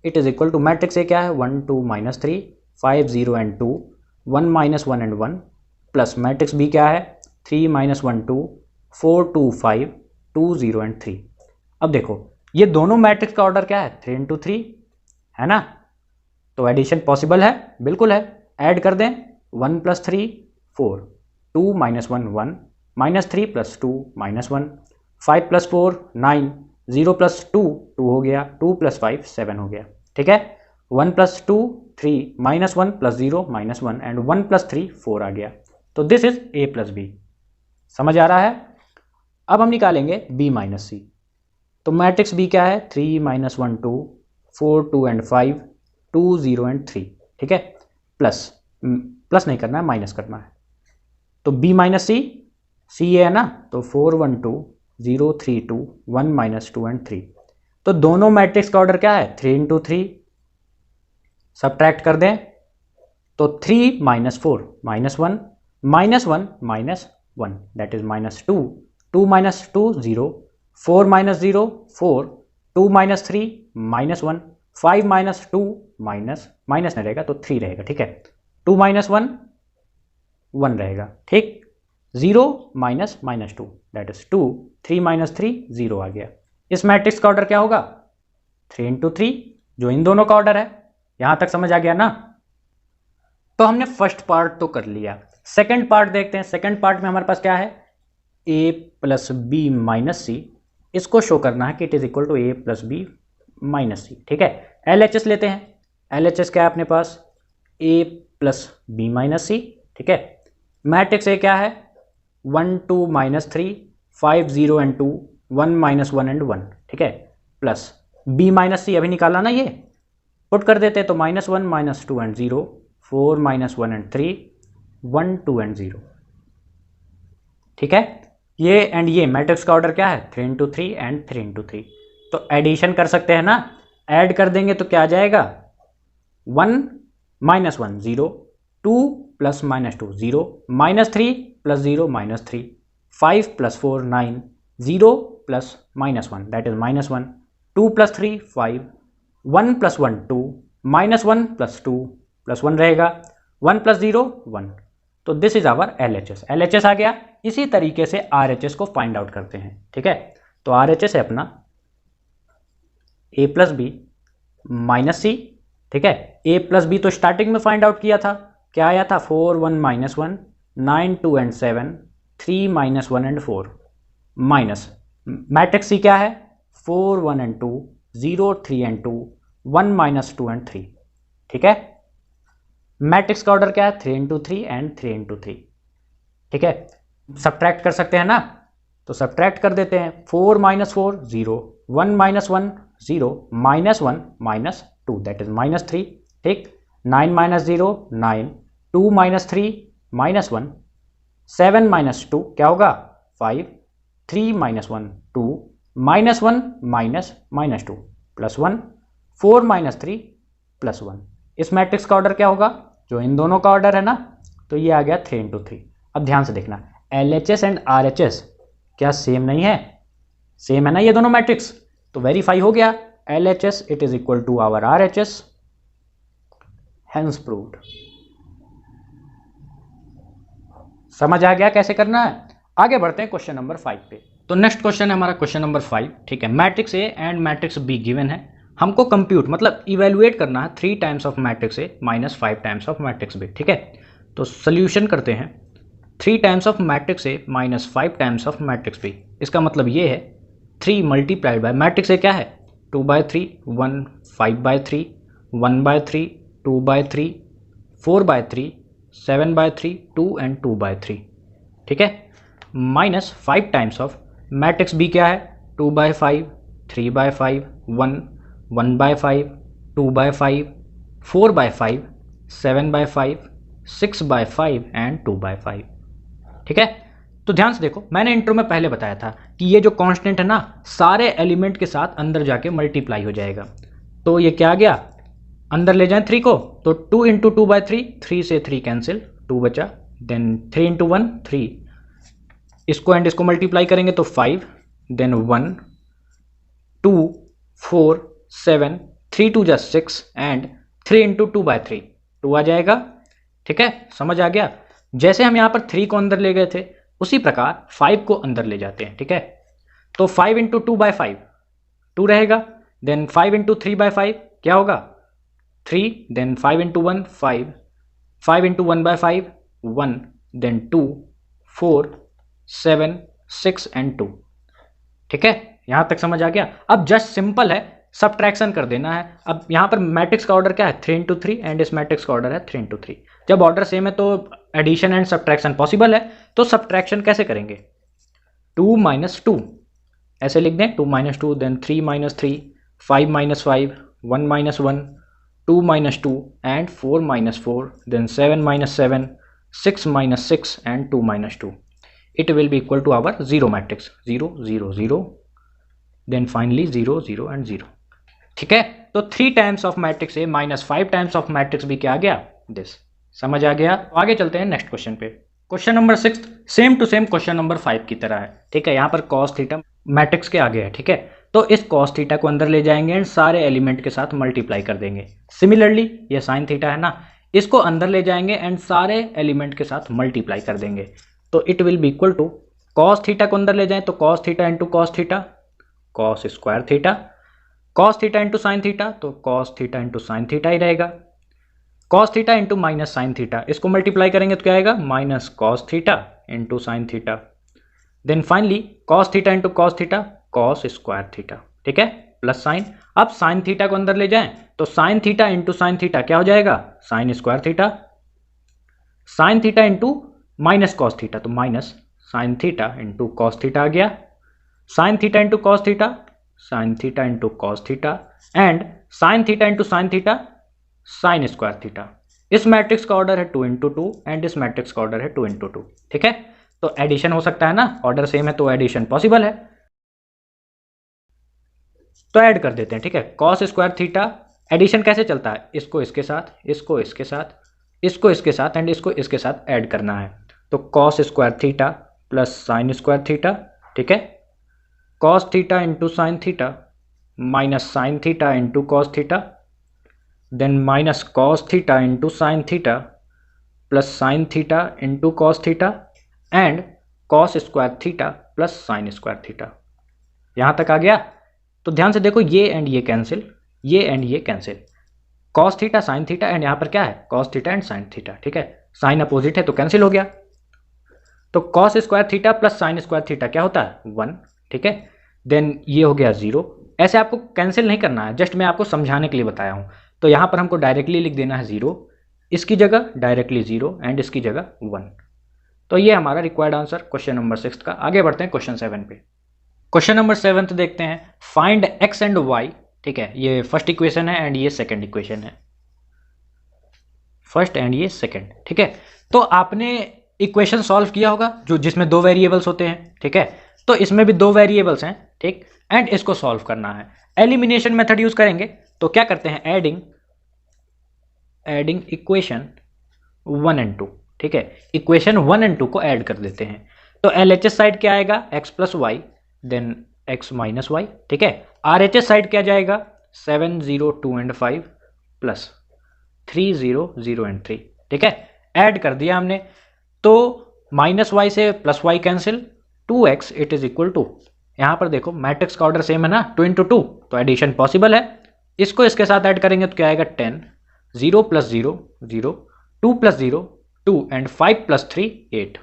It is equal to matrix A क्या है, one two minus three, five zero and two, one minus one and one, plus matrix B क्या है, three minus one two, four two five, two zero and three. अब देखो ये दोनों मैट्रिक्स का ऑर्डर क्या है, थ्री इंटू थ्री है ना, तो एडिशन पॉसिबल है, बिल्कुल है। ऐड कर दें, one plus three four, two minus one one, minus three plus two minus one, five plus four nine, zero plus two two हो गया, टू प्लस फाइव सेवन हो गया, ठीक है। One plus two three, minus one plus zero minus one and one plus three four आ गया। तो this is A plus B. समझ आ रहा है? अब हम निकालेंगे बी माइनस सी। तो मैट्रिक्स बी क्या है, three minus one two, four two and five, two zero and three, ठीक है। प्लस प्लस नहीं करना है, माइनस करना है। तो बी माइनस सी, सी है ना, तो four one two, zero three two, one minus two and three. तो दोनों मैट्रिक्स का ऑर्डर क्या है, थ्री इंटू थ्री। सब्ट्रैक्ट कर दें तो three minus four minus one, minus one minus one, that is minus two, two minus two zero, four minus zero four, two minus three minus one, five minus two minus minus नहीं रहेगा तो थ्री रहेगा, ठीक है। टू माइनस वन वन रहेगा, ठीक। Zero minus minus two that is two, three minus three zero आ गया। इस मैट्रिक्स का ऑर्डर क्या होगा, थ्री इंटू थ्री, जो इन दोनों का ऑर्डर है। यहां तक समझ आ गया ना? तो हमने फर्स्ट पार्ट तो कर लिया, सेकंड पार्ट देखते हैं। सेकंड पार्ट में हमारे पास क्या है, A plus B minus C. इसको शो करना है कि it is equal to A plus B minus C, ठीक है। LHS लेते हैं। LHS क्या है अपने पास, A plus B minus C, ठीक है। मैट्रिक्स ए क्या है, one two minus three, five zero and two, one minus one and one, ठीक है। प्लस बी माइनस सी अभी निकाला ना, ये पुट कर देते हैं तो minus one minus two and zero, four minus one and three, one two and zero, ठीक है। ये एंड ये मैट्रिक्स का ऑर्डर क्या है, three into three and three into three. तो एडिशन कर सकते हैं ना, ऐड कर देंगे तो क्या आ जाएगा, one minus one zero, two plus minus two zero, minus three plus zero minus three, five plus four nine, zero plus minus one that is minus one, two plus three five, one plus one two, minus one plus two plus one रहेगा, वन प्लस जीरो वन। तो this is our LHS। LHS आ गया। इसी तरीके से RHS को फाइंड आउट करते हैं, ठीक है। तो RHS है अपना A plus B minus C, ठीक है। ए प्लस बी तो स्टार्टिंग में फाइंड आउट किया था, क्या आया था, four one minus one, nine two and seven, three minus one and four, minus matrix C क्या है, four one and two, zero three and two, one minus two and three, ठीक है। मैट्रिक्स का ऑर्डर क्या है, three into three and three into three. ठीक है, सब्ट्रैक्ट कर सकते हैं ना, तो सब्ट्रैक्ट कर देते हैं। 4 - 4 0, 1 - 1 0, -1 -2 दैट इज -3। ठीक, 9 - 0 9, 2 - 3 -1, 7 - 2 क्या होगा 5, 3 - 1 2, -1 -2 +1, 4 - 3 +1। इस मैट्रिक्स का ऑर्डर क्या होगा, जो इन दोनों का ऑर्डर है ना, तो ये आ गया 3 × 3। अब ध्यान से देखना, LHS एंड RHS क्या सेम नहीं है, सेम है ना ये दोनों मैट्रिक्स, तो वेरीफाई हो गया। LHS it is equal to our RHS, hence proved. समझ आ गया कैसे करना है। आगे बढ़ते हैं क्वेश्चन नंबर 5 पे। तो नेक्स्ट क्वेश्चन है हमारा क्वेश्चन नंबर 5। ठीक है, matrix A and matrix B given है, हमको कंप्यूट मतलब इवेलुएट करना है 3 times of matrix A - 5 times of matrix B. ठीक है, तो सोल्यूशन करते हैं। 3 times of matrix A - 5 times of matrix B, इसका मतलब ये है 3 मल्टीप्लाइड बाय मैट्रिक्स ए क्या है 2/3, 1 5/3, 1/3, 2/3, 4/3, 7/3, 2 एंड 2/3। ठीक है, -5 टाइम्स ऑफ मैट्रिक्स बी क्या है 2/5, 3/5, 1, 1/5, 2/5, 4/5, 7/5, 6/5 एंड 2/5। ठीक है, तो ध्यान से देखो, मैंने इंट्रो में पहले बताया था कि ये जो कांस्टेंट है ना, सारे एलिमेंट के साथ अंदर जाके मल्टीप्लाई हो जाएगा। तो ये क्या आ गया, अंदर ले जाएं 3 को, तो 2 × 2/3, 3 से 3 कैंसिल, 2 बचा, देन 3 × 1 3, इसको एंड इसको मल्टीप्लाई करेंगे तो 5, देन 1 2 4 7, 3 2 जा 6 एंड 3 × 2/3 2 आ जाएगा। ठीक है, समझ आ गया। जैसे हम यहाँ पर 3 को अंदर ले गए थे, उसी प्रकार 5 को अंदर ले जाते हैं। ठीक है, तो 5 × 2/5 2 रहेगा, देन 5 × 3/5 क्या होगा 3, देन 5 × 1 5, 5 × 1/5 1, देन 2 4 7 6 एंड 2। ठीक है, यहां तक समझ आ गया। अब जस्ट सिंपल है, सब्ट्रैक्शन कर देना है। अब यहां पर मैट्रिक्स का ऑर्डर क्या है 3 × 3 एंड इस मैट्रिक्स का ऑर्डर है 3 × 3। जब ऑर्डर सेम है तो एडिशन एंड सब्ट्रैक्शन पॉसिबल है। तो सब्ट्रैक्शन कैसे करेंगे 2 - 2 ऐसे लिख दें, 2 - 2, then 3 - 3, 5 - 5, 1 - 1, 2 - 2 and 4 - 4, then 7 - 7, 6 - 6 and 2 - 2। It will be equal to our 0 matrix 0 0 0, then finally 0 0 and 0। ठीक है, तो 3 times of matrix A - 5 times of matrix B क्या आ गया दिस। समझ आ गया। आगे चलते हैं नेक्स्ट क्वेश्चन पे। Question number 6 same to same question number 5 की तरह है। ठीक है, यहाँ पर cos थीटा मैट्रिक्स के आगे है। ठीक है, तो इस cos थीटा को अंदर ले जाएंगे एंड सारे एलिमेंट के साथ मल्टीप्लाई कर देंगे। सिमिलरली ये sin थीटा है ना, इसको अंदर ले जाएंगे एंड सारे एलिमेंट के साथ मल्टीप्लाई कर देंगे। तो it will be equal to cos theta को अंदर ले जाएं तो cos theta into cos theta, cos square theta, cos theta into sine theta, तो cos theta into sine theta ही रहेगा। cos theta into minus sine theta, इसको मल्टीप्लाई करेंगे तो क्या आएगा minus cos theta into sine theta, then finally cos theta into cos theta, cos square theta. ठीक है, प्लस साइन। अब साइन थीटा को अंदर ले जाएं तो sine theta into sine theta क्या हो जाएगा sine square theta, sine theta into minus cos theta, तो minus sine theta into cos theta आ गया, sine theta into cos theta, sine theta into cos theta and sine theta into sine theta, sine square theta. इस मैट्रिक्स का ऑर्डर है 2 × 2 एंड इस मैट्रिक्स का ऑर्डर है 2 × 2। ठीक है, तो एडिशन हो सकता है ना, ऑर्डर सेम है तो एडिशन पॉसिबल है, तो ऐड कर देते हैं। ठीक है, कॉस स्क्वायर थीटा एडिशन कैसे चलता है, इसको इसके साथ, इसको इसके साथ, इसको इसके साथ एंड इसको इसके साथ ऐड करना है। तो cos square theta plus sine square theta. ठीक है, cos theta into sine theta minus sine theta into cos theta, then minus cos theta into sine theta plus sine theta into cos theta and cos square theta plus sine square theta. यहाँ तक आ गया। तो ध्यान से देखो, ये एंड ये कैंसिल, ये एंड ये cancel, cos theta sine theta and यहाँ पर क्या है cos theta and sine theta. ठीक है, साइन अपोजिट है तो कैंसिल हो गया, तो cos square theta plus sine square theta क्या होता है 1। ठीक है, देन ये हो गया 0। ऐसे आपको कैंसिल नहीं करना है, जस्ट मैं आपको समझाने के लिए बताया हूँ। तो यहाँ पर हमको डायरेक्टली लिख देना है 0, इसकी जगह डायरेक्टली 0 एंड इसकी जगह 1। तो ये हमारा रिक्वायर्ड आंसर क्वेश्चन नंबर 6 का। आगे बढ़ते हैं क्वेश्चन 7 पे। क्वेश्चन नंबर 7 देखते हैं, फाइंड x एंड y। ठीक है, ये फर्स्ट इक्वेशन है एंड ये सेकंड इक्वेशन है, फर्स्ट एंड ये सेकंड। ठीक है, तो आपने इक्वेशन सॉल्व किया होगा जो जिसमें दो वेरिएबल्स होते हैं। ठीक है, तो इसमें भी दो वेरिएबल्स हैं। ठीक, एंड इसको सॉल्व करना है। एलिमिनेशन मेथड यूज करेंगे, तो क्या करते हैं, एडिंग इक्वेशन 1 एंड 2। ठीक है, इक्वेशन 1 एंड 2 को ऐड कर देते हैं। तो LHS साइड क्या आएगा, x plus y then x minus y. ठीक है, RHS साइड क्या जाएगा, 7 0 2 एंड 5 प्लस 3 0 0 एंड 3। ठीक है, ऐड कर दिया हमने, तो माइनस वाई से plus y cancel, 2x it is equal to, यहां पर देखो मैट्रिक्स का ऑर्डर सेम है ना, 2 इंटू 2, तो एडिशन पॉसिबल है। इसको इसके साथ ऐड करेंगे तो क्या आएगा, 10 0 plus 0 0 2 plus 0 2 and 5 plus 3 8।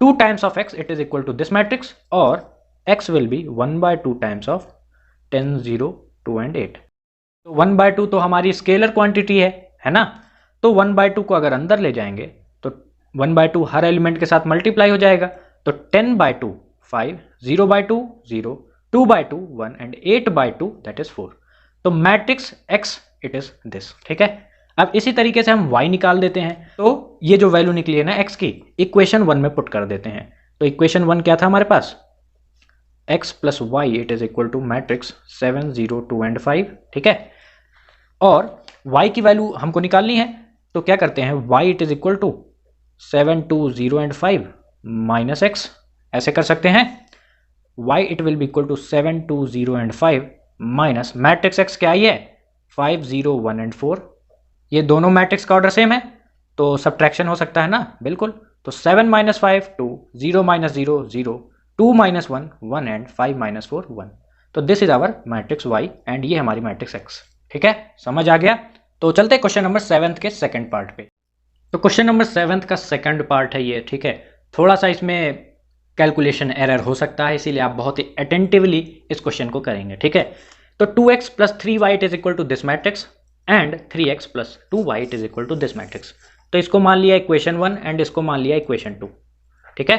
2 times of x it is equal to this matrix, और x will be 1/2 times of 10 0 2 and 8। तो 1/2 तो हमारी स्केलर क्वांटिटी है ना, तो 1/2 को अगर अंदर ले जाएंगे तो 1/2 हर एलिमेंट के साथ मल्टीप्लाई हो जाएगा, तो 10/2 5, 0/2 0, 2/2 1 एंड 8/2 दैट इज 4। तो matrix x it is this. ठीक है, अब इसी तरीके से हम y निकाल देते हैं, तो ये जो वैल्यू निकली है ना x की, इक्वेशन 1 में पुट कर देते हैं। तो इक्वेशन 1 क्या था हमारे पास, x plus y it is equal to matrix 7 0 2 and 5। ठीक है, और y की वैल्यू हमको निकालनी है, तो क्या करते हैं, y it is equal to 7 2 0 and 5 minus x, ऐसे कर सकते हैं। y it will be equal to 7 2 0 and 5 minus matrix x क्या आई है, 5 0 1 एंड 4। ये दोनों मैट्रिक्स का ऑर्डर सेम है, तो सब्ट्रैक्शन हो सकता है ना, बिल्कुल। तो 7 minus 5 2, 0 minus 0 0, 2 minus 1 1 and 5 minus 4 1। तो this is our matrix y and ये हमारी मैट्रिक्स x। ठीक है, समझ आ गया। तो चलते हैं क्वेश्चन नंबर 7 के सेकंड पार्ट पे। तो क्वेश्चन नंबर 7 का सेकंड पार्ट है ये। ठीक है, थोड़ा सा इसमें कैलकुलेशन एरर हो सकता है, इसीलिए आप बहुत ही अटेंटिवली इस क्वेश्चन को करेंगे। ठीक है, तो 2x plus 3y it is equal to this matrix and 3x plus 2y it is equal to this matrix. तो इसको मान लिया इक्वेशन 1 एंड इसको मान लिया इक्वेशन 2। ठीक है,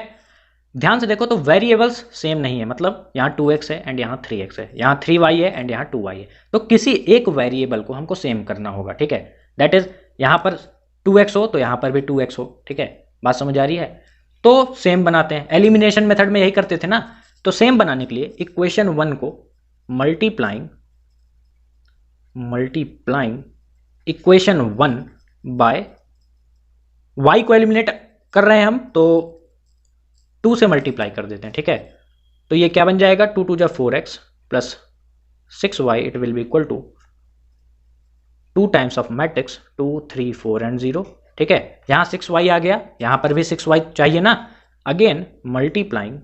ध्यान से देखो तो वेरिएबल्स सेम नहीं है, मतलब यहाँ 2x है एंड यहाँ 3x है, यहाँ 3y है एंड यहाँ 2y है। तो किसी एक वेरिएबल को हमको सेम करना होगा। ठीक है, दैट इज यहाँ पर 2x हो तो यहाँ पर भी 2x हो। ठीक है, बात समझ आ रही है। तो सेम बनाते हैं, एलिमिनेशन मेथड में यही करते थे ना। तो सेम बनाने के लिए इक्वेशन 1 को मल्टीप्लाइंग इक्वेशन 1 बाय y को एलिमिनेट कर रहे हैं हम, तो 2 से मल्टीप्लाई कर देते हैं। ठीक है, तो ये क्या बन जाएगा, 2 2 जा 4x plus 6y it will be equal to 2 times of matrix 2 3 4 and 0। ठीक है, यहाँ 6y आ गया, यहाँ पर भी 6y चाहिए ना। Again multiplying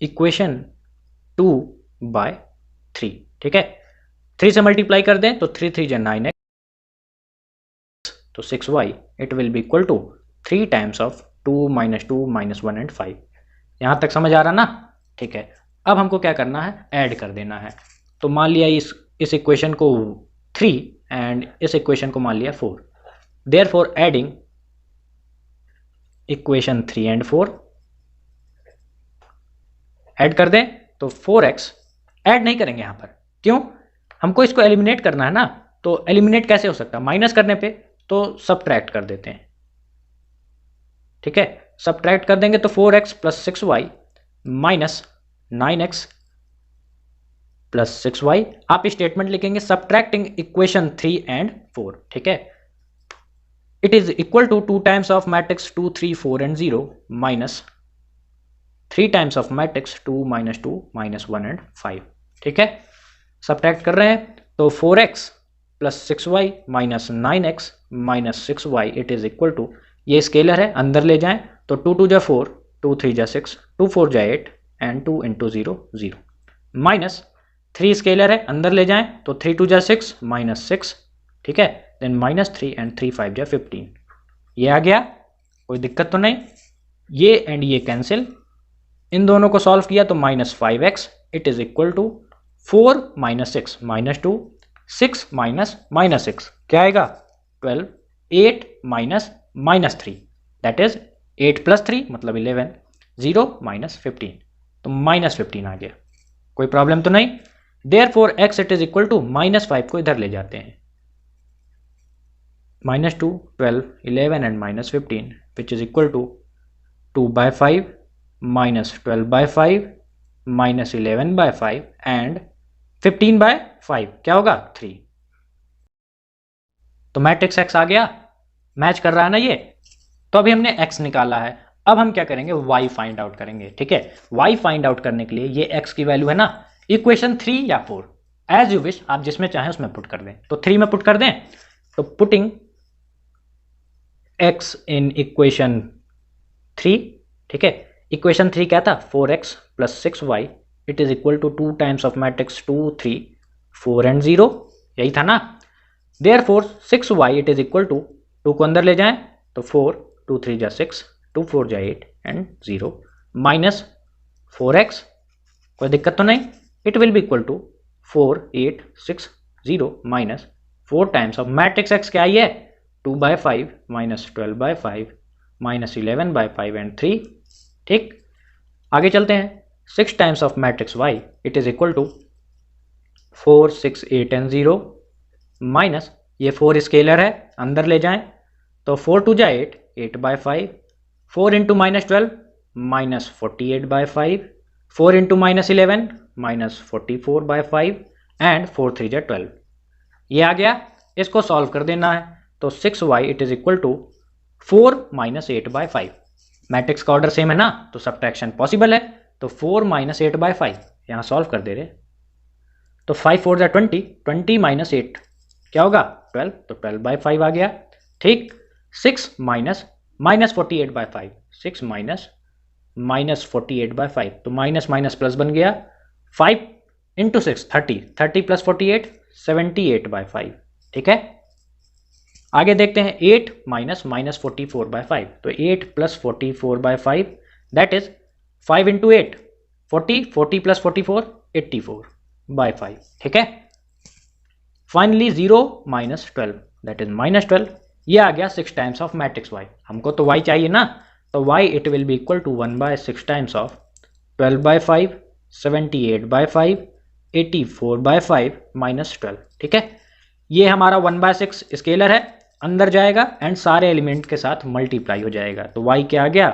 equation 2 by 3। ठीक है, 3 से मल्टीप्लाई कर दें तो 3 3 जा 9x, तो 6y it will be equal to 3 times of 2 minus 2 minus 1 and 5। यहाँ तक समझ आ रहा ना। ठीक है, अब हमको क्या करना है, ऐड कर देना है। तो मान लिया इस इक्वेशन को 3 एंड इस इक्वेशन को मान लिया 4। Therefore adding equation 3 and 4, add कर दें तो 4x, ऐड नहीं करेंगे यहाँ पर, क्यों, हमको इसको एलिमिनेट करना है ना। तो एलिमिनेट कैसे हो सकता है, माइनस करने पे, तो सब्ट्रैक्ट कर देते हैं। ठीक है, सब्ट्रैक्ट कर देंगे तो 4x plus 6y minus 9x plus 6y। आप स्टेटमेंट लिखेंगे सब्ट्रैक्टिंग इक्वेशन 3 एंड 4। ठीक है, it is equal to 2 times of matrix 2 3 4 and 0 minus 3 times of matrix 2 minus 2 minus 1 and 5। ठीक है, सब्ट्रैक्ट कर रहे हैं तो 4x plus 6y minus 9x minus 6y it is equal to, ये स्केलर है अंदर ले जाएं तो 2 2 जा 4, 2 3 जा 6, 2 4 जा 8 एंड 2 इंटू 0 0, माइनस 3 स्केलर है अंदर ले जाएं तो 3 2 जा 6 माइनस 6। ठीक है, देन माइनस 3 एंड 3 5 जा 15। ये आ गया, कोई दिक्कत तो नहीं। ये एंड ये कैंसिल, इन दोनों को सॉल्व किया तो minus 5x it is equal to 4 minus 6 minus 2, 6 minus minus 6 क्या आएगा 12, 8 माइनस -3 दैट इज 8 + 3 मतलब 11, 0 -15 तो -15 आ गया। कोई प्रॉब्लम तो नहीं। Therefore x it is equal to -5 को इधर ले जाते हैं, -2, 12, 11 and -15 which is equal to 2/5 -12/5 -11/5 and 15/5 क्या होगा 3। तो मैट्रिक्स x आ गया, मैच कर रहा है ना ये। तो अभी हमने x निकाला है, अब हम क्या करेंगे y फाइंड आउट करेंगे। ठीक है, y फाइंड आउट करने के लिए ये x की वैल्यू है ना इक्वेशन 3 या 4 एज यू विश, आप जिसमें चाहें उसमें पुट कर दें। तो 3 में पुट कर दें, तो पुटिंग x इन इक्वेशन 3, ठीक है, इक्वेशन 3 क्या था 4x + 6y it is equal to 2 times of matrix 2, 3, 4 and 0, यही था ना। Therefore 6y it is equal to 2 को अंदर ले जाएं तो 4, 2 3 जा 6, 2 4 जा 8 एंड 0 माइनस 4x, कोई दिक्कत तो नहीं, it will be equal to 4, 8, 6, 0 minus 4 times of matrix x क्या आई है 2/5 -12/5 -11/5 एंड 3। ठीक, आगे चलते हैं। 6 times of matrix y it is equal to 4, 6, 8 and 0 minus ये 4 स्केलर है अंदर ले जाएं तो 4 2 जा 8, 8/5, 4 इंटू -12 -48/5, 4 इंटू -11 -44/5 एंड 4 3 जा 12। ये आ गया, इसको सॉल्व कर देना है तो 6y it is equal to 4 -8/5। Matrix का ऑर्डर सेम है ना तो सब्ट्रैक्शन पॉसिबल है, तो 4 -8/5 यहाँ सॉल्व कर दे रहे, तो 5 4 जा 20, 20 - 8 क्या होगा 12, तो 12/5 आ गया। ठीक, 6 -48/5, 6 -48/5 तो माइनस माइनस प्लस बन गया, 5 इंटू 6 30, 30 + 48 78/5। ठीक है, आगे देखते हैं 8 -44/5 तो 8 + 44/5 दैट इज 5 इंटू 8 40, 40 + 44 84/5। ठीक है, फाइनली 0 -12 दैट इज -12, ये आ गया 6 टाइम्स ऑफ मैट्रिक्स y। हमको तो y चाहिए ना, तो y it will be equal to 1/6 times of 12/5 78/5 84/5 -12। ठीक है, ये हमारा 1/6 स्केलर है, अंदर जाएगा एंड सारे एलिमेंट के साथ मल्टीप्लाई हो जाएगा, तो y क्या आ गया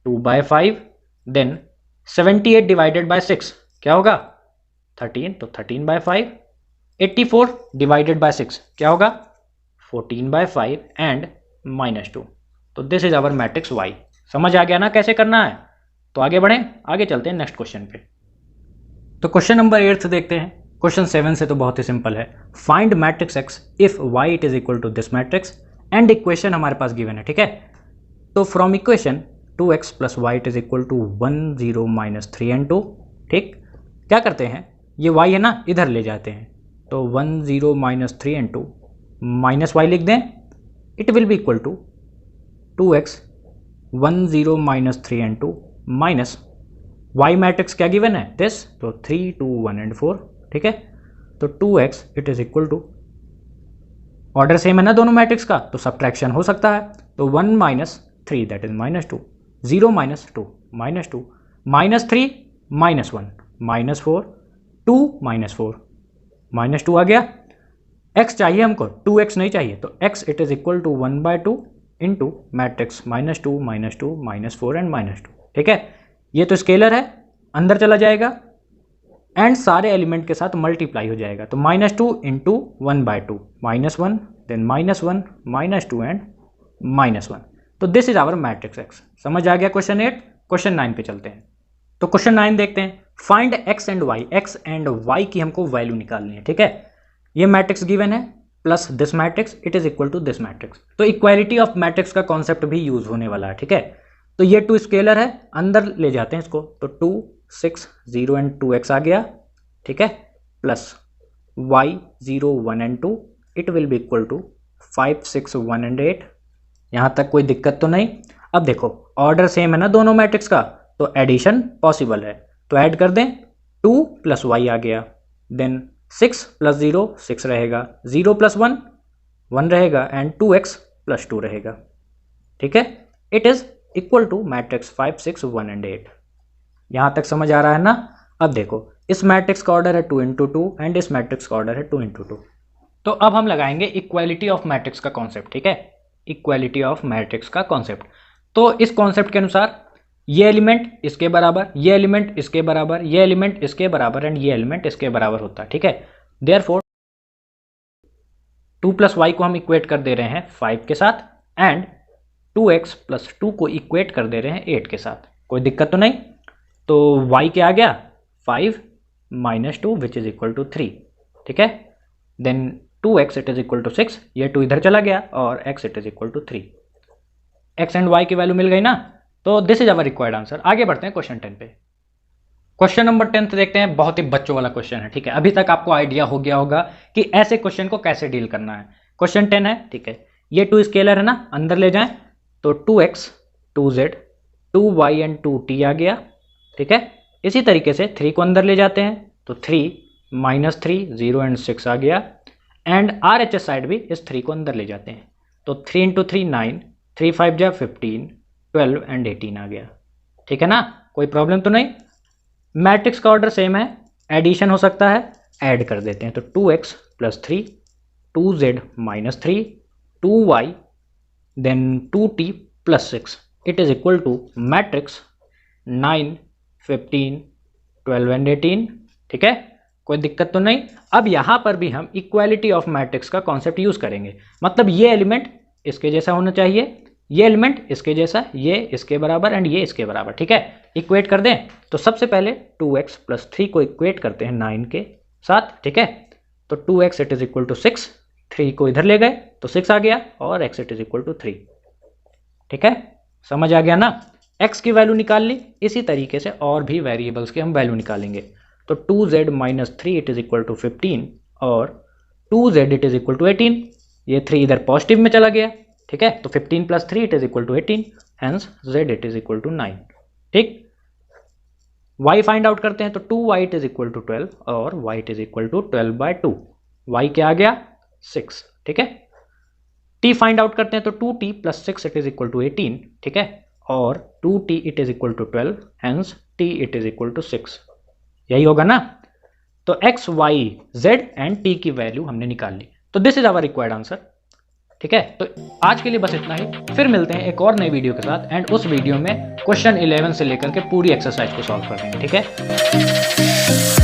2/5, देन 78 डिवाइडेड बाय 6 क्या होगा 13, तो 13/5, 84 डिवाइडेड बाय 6 क्या होगा 14/5 एंड -2। तो this is our matrix y। समझ आ गया ना कैसे करना है, तो आगे बढ़ें, आगे चलते हैं नेक्स्ट क्वेश्चन पे। तो क्वेश्चन नंबर 8 देखते हैं। क्वेश्चन 7 से तो बहुत ही सिंपल है, find matrix x if y it is equal to this matrix and equation हमारे पास गिवन है। ठीक है, तो from equation 2x + y it is equal to 1 0 -3 and 2। ठीक, क्या करते हैं, ये y है ना इधर ले जाते हैं, तो 1 0 -3 and 2 माइनस y लिख दें, it will be equal to 2x 1 0 -3 and 2 minus y matrix क्या गिवन है दिस, तो 3 2 1 and 4। ठीक है, तो 2x it is equal to, order same है ना दोनों मैट्रिक्स का तो सब्ट्रैक्शन हो सकता है, तो 1 -3 दैट इज -2, 0 -2 -2 -3 -1 -4 2 -4 -2 आ गया। x चाहिए हमको, 2x नहीं चाहिए, तो x it is equal to 1/2 into matrix -2 -2 -4 and -2। ठीक है, ये तो स्केलर है अंदर चला जाएगा एंड सारे एलिमेंट के साथ मल्टीप्लाई हो जाएगा, तो -2 इंटू 1/2 -1 देन -1 -2 एंड -1। तो this is our matrix x। समझ आ गया क्वेश्चन 8। क्वेश्चन 9 पे चलते हैं। तो क्वेश्चन 9 देखते हैं, फाइंड x एंड y की हमको वैल्यू निकालनी है। ठीक है, ये मैट्रिक्स गिवन है plus this matrix it is equal to this matrix, तो इक्वालिटी ऑफ मैट्रिक्स का कॉन्सेप्ट भी यूज होने वाला है। ठीक है, तो ये 2 स्केलर है अंदर ले जाते हैं इसको, तो 2 6 0 एंड 2x आ गया। ठीक है, plus y 0 1 and 2 it will be equal to 5 6 1 and 8। यहाँ तक कोई दिक्कत तो नहीं। अब देखो ऑर्डर सेम है ना दोनों मैट्रिक्स का, तो एडिशन पॉसिबल है, तो ऐड कर दें, 2 + y आ गया, देन 6 + 0 6 रहेगा, 0 + 1 1 रहेगा एंड 2x + 2 रहेगा। ठीक है, it is equal to matrix 5 6 1 and 8। यहां तक समझ आ रहा है ना। अब देखो इस मैट्रिक्स का ऑर्डर है 2 इंटू 2 एंड इस मैट्रिक्स का ऑर्डर है 2 इंटू 2। तो अब हम लगाएंगे इक्वालिटी ऑफ मैट्रिक्स का कॉन्सेप्ट, ठीक है, इक्वालिटी ऑफ मैट्रिक्स का कॉन्सेप्ट। तो इस कॉन्सेप्ट के अनुसार ये एलिमेंट इसके बराबर, ये एलिमेंट इसके बराबर, ये एलिमेंट इसके बराबर एंड ये एलिमेंट इसके बराबर होता है, ठीक है। देयरफॉर 2 प्लस वाई को हम इक्वेट कर दे रहे हैं 5 के साथ एंड 2x प्लस 2 को इक्वेट कर दे रहे हैं 8 के साथ। कोई दिक्कत तो नहीं। तो y क्या आ गया 5 minus 2 which is equal to 3, ठीक है। Then 2x it is equal to 6, ये 2 इधर चला गया और x it is equal to 3। x and y की वैल्यू मिल गई ना। तो this is our required answer. आगे बढ़ते हैं क्वेश्चन 10 पे। क्वेश्चन नंबर 10 देखते हैं, बहुत ही बच्चों वाला क्वेश्चन है, ठीक है। अभी तक आपको आइडिया हो गया होगा कि ऐसे क्वेश्चन को कैसे डील करना है। क्वेश्चन 10 है, ठीक है, ये 2 स्केलर है ना, अंदर ले जाएं तो 2x 2z 2y and 2t आ गया, ठीक है। इसी तरीके से 3 को अंदर ले जाते हैं तो 3 माइनस 3 0 एंड 6 आ गया एंड RHS साइड भी इस 3 को अंदर ले जाते हैं तो 3 इंटू 3 9, 3 5 जा 15 12 एंड 18 आ गया, ठीक है ना। कोई प्रॉब्लम तो नहीं। मैट्रिक्स का ऑर्डर सेम है, एडिशन हो सकता है, ऐड कर देते हैं तो 2x plus 3 2z minus 3 2y then 2t plus 6 it is equal to matrix 9 15 12 and 18, ठीक है। कोई दिक्कत तो नहीं। अब यहां पर भी हम इक्वालिटी ऑफ मैट्रिक्स का कॉन्सेप्ट यूज करेंगे, मतलब ये एलिमेंट इसके जैसा होना चाहिए, ये एलिमेंट इसके जैसा, ये इसके बराबर एंड ये इसके बराबर, ठीक है। इक्वेट कर दें तो सबसे पहले 2x प्लस 3 को इक्वेट करते हैं 9 के साथ, ठीक है। तो 2x it is equal to 6, 3 को इधर ले गए तो 6 आ गया और x it is equal to 3, ठीक है। समझ आ गया ना। x की वैल्यू निकाल ली, इसी तरीके से और भी वेरिएबल्स की हम वैल्यू निकालेंगे तो 2z minus 3 it is equal to 15 और 2z it is equal to 18, ये 3 इधर पॉजिटिव में चला गया, ठीक है। तो 15 plus 3 it is equal to 18 hence z it is equal to 9, ठीक। y फाइंड आउट करते हैं तो 2y it is equal to 12 और y it is equal to 12 by 2, y क्या आ गया 6, ठीक है। t फाइंड आउट करते हैं तो 2t plus 6 it is equal to 18, ठीक है, और 2t it is equal to 12 hence t it is equal to 6, यही होगा ना। तो x y z and t की वैल्यू हमने निकाल ली, तो this is our required answer, ठीक है। तो आज के लिए बस इतना ही, फिर मिलते हैं एक और नई वीडियो के साथ एंड उस वीडियो में क्वेश्चन 11 से लेकर के पूरी एक्सरसाइज को सॉल्व कर देंगे, ठीक है।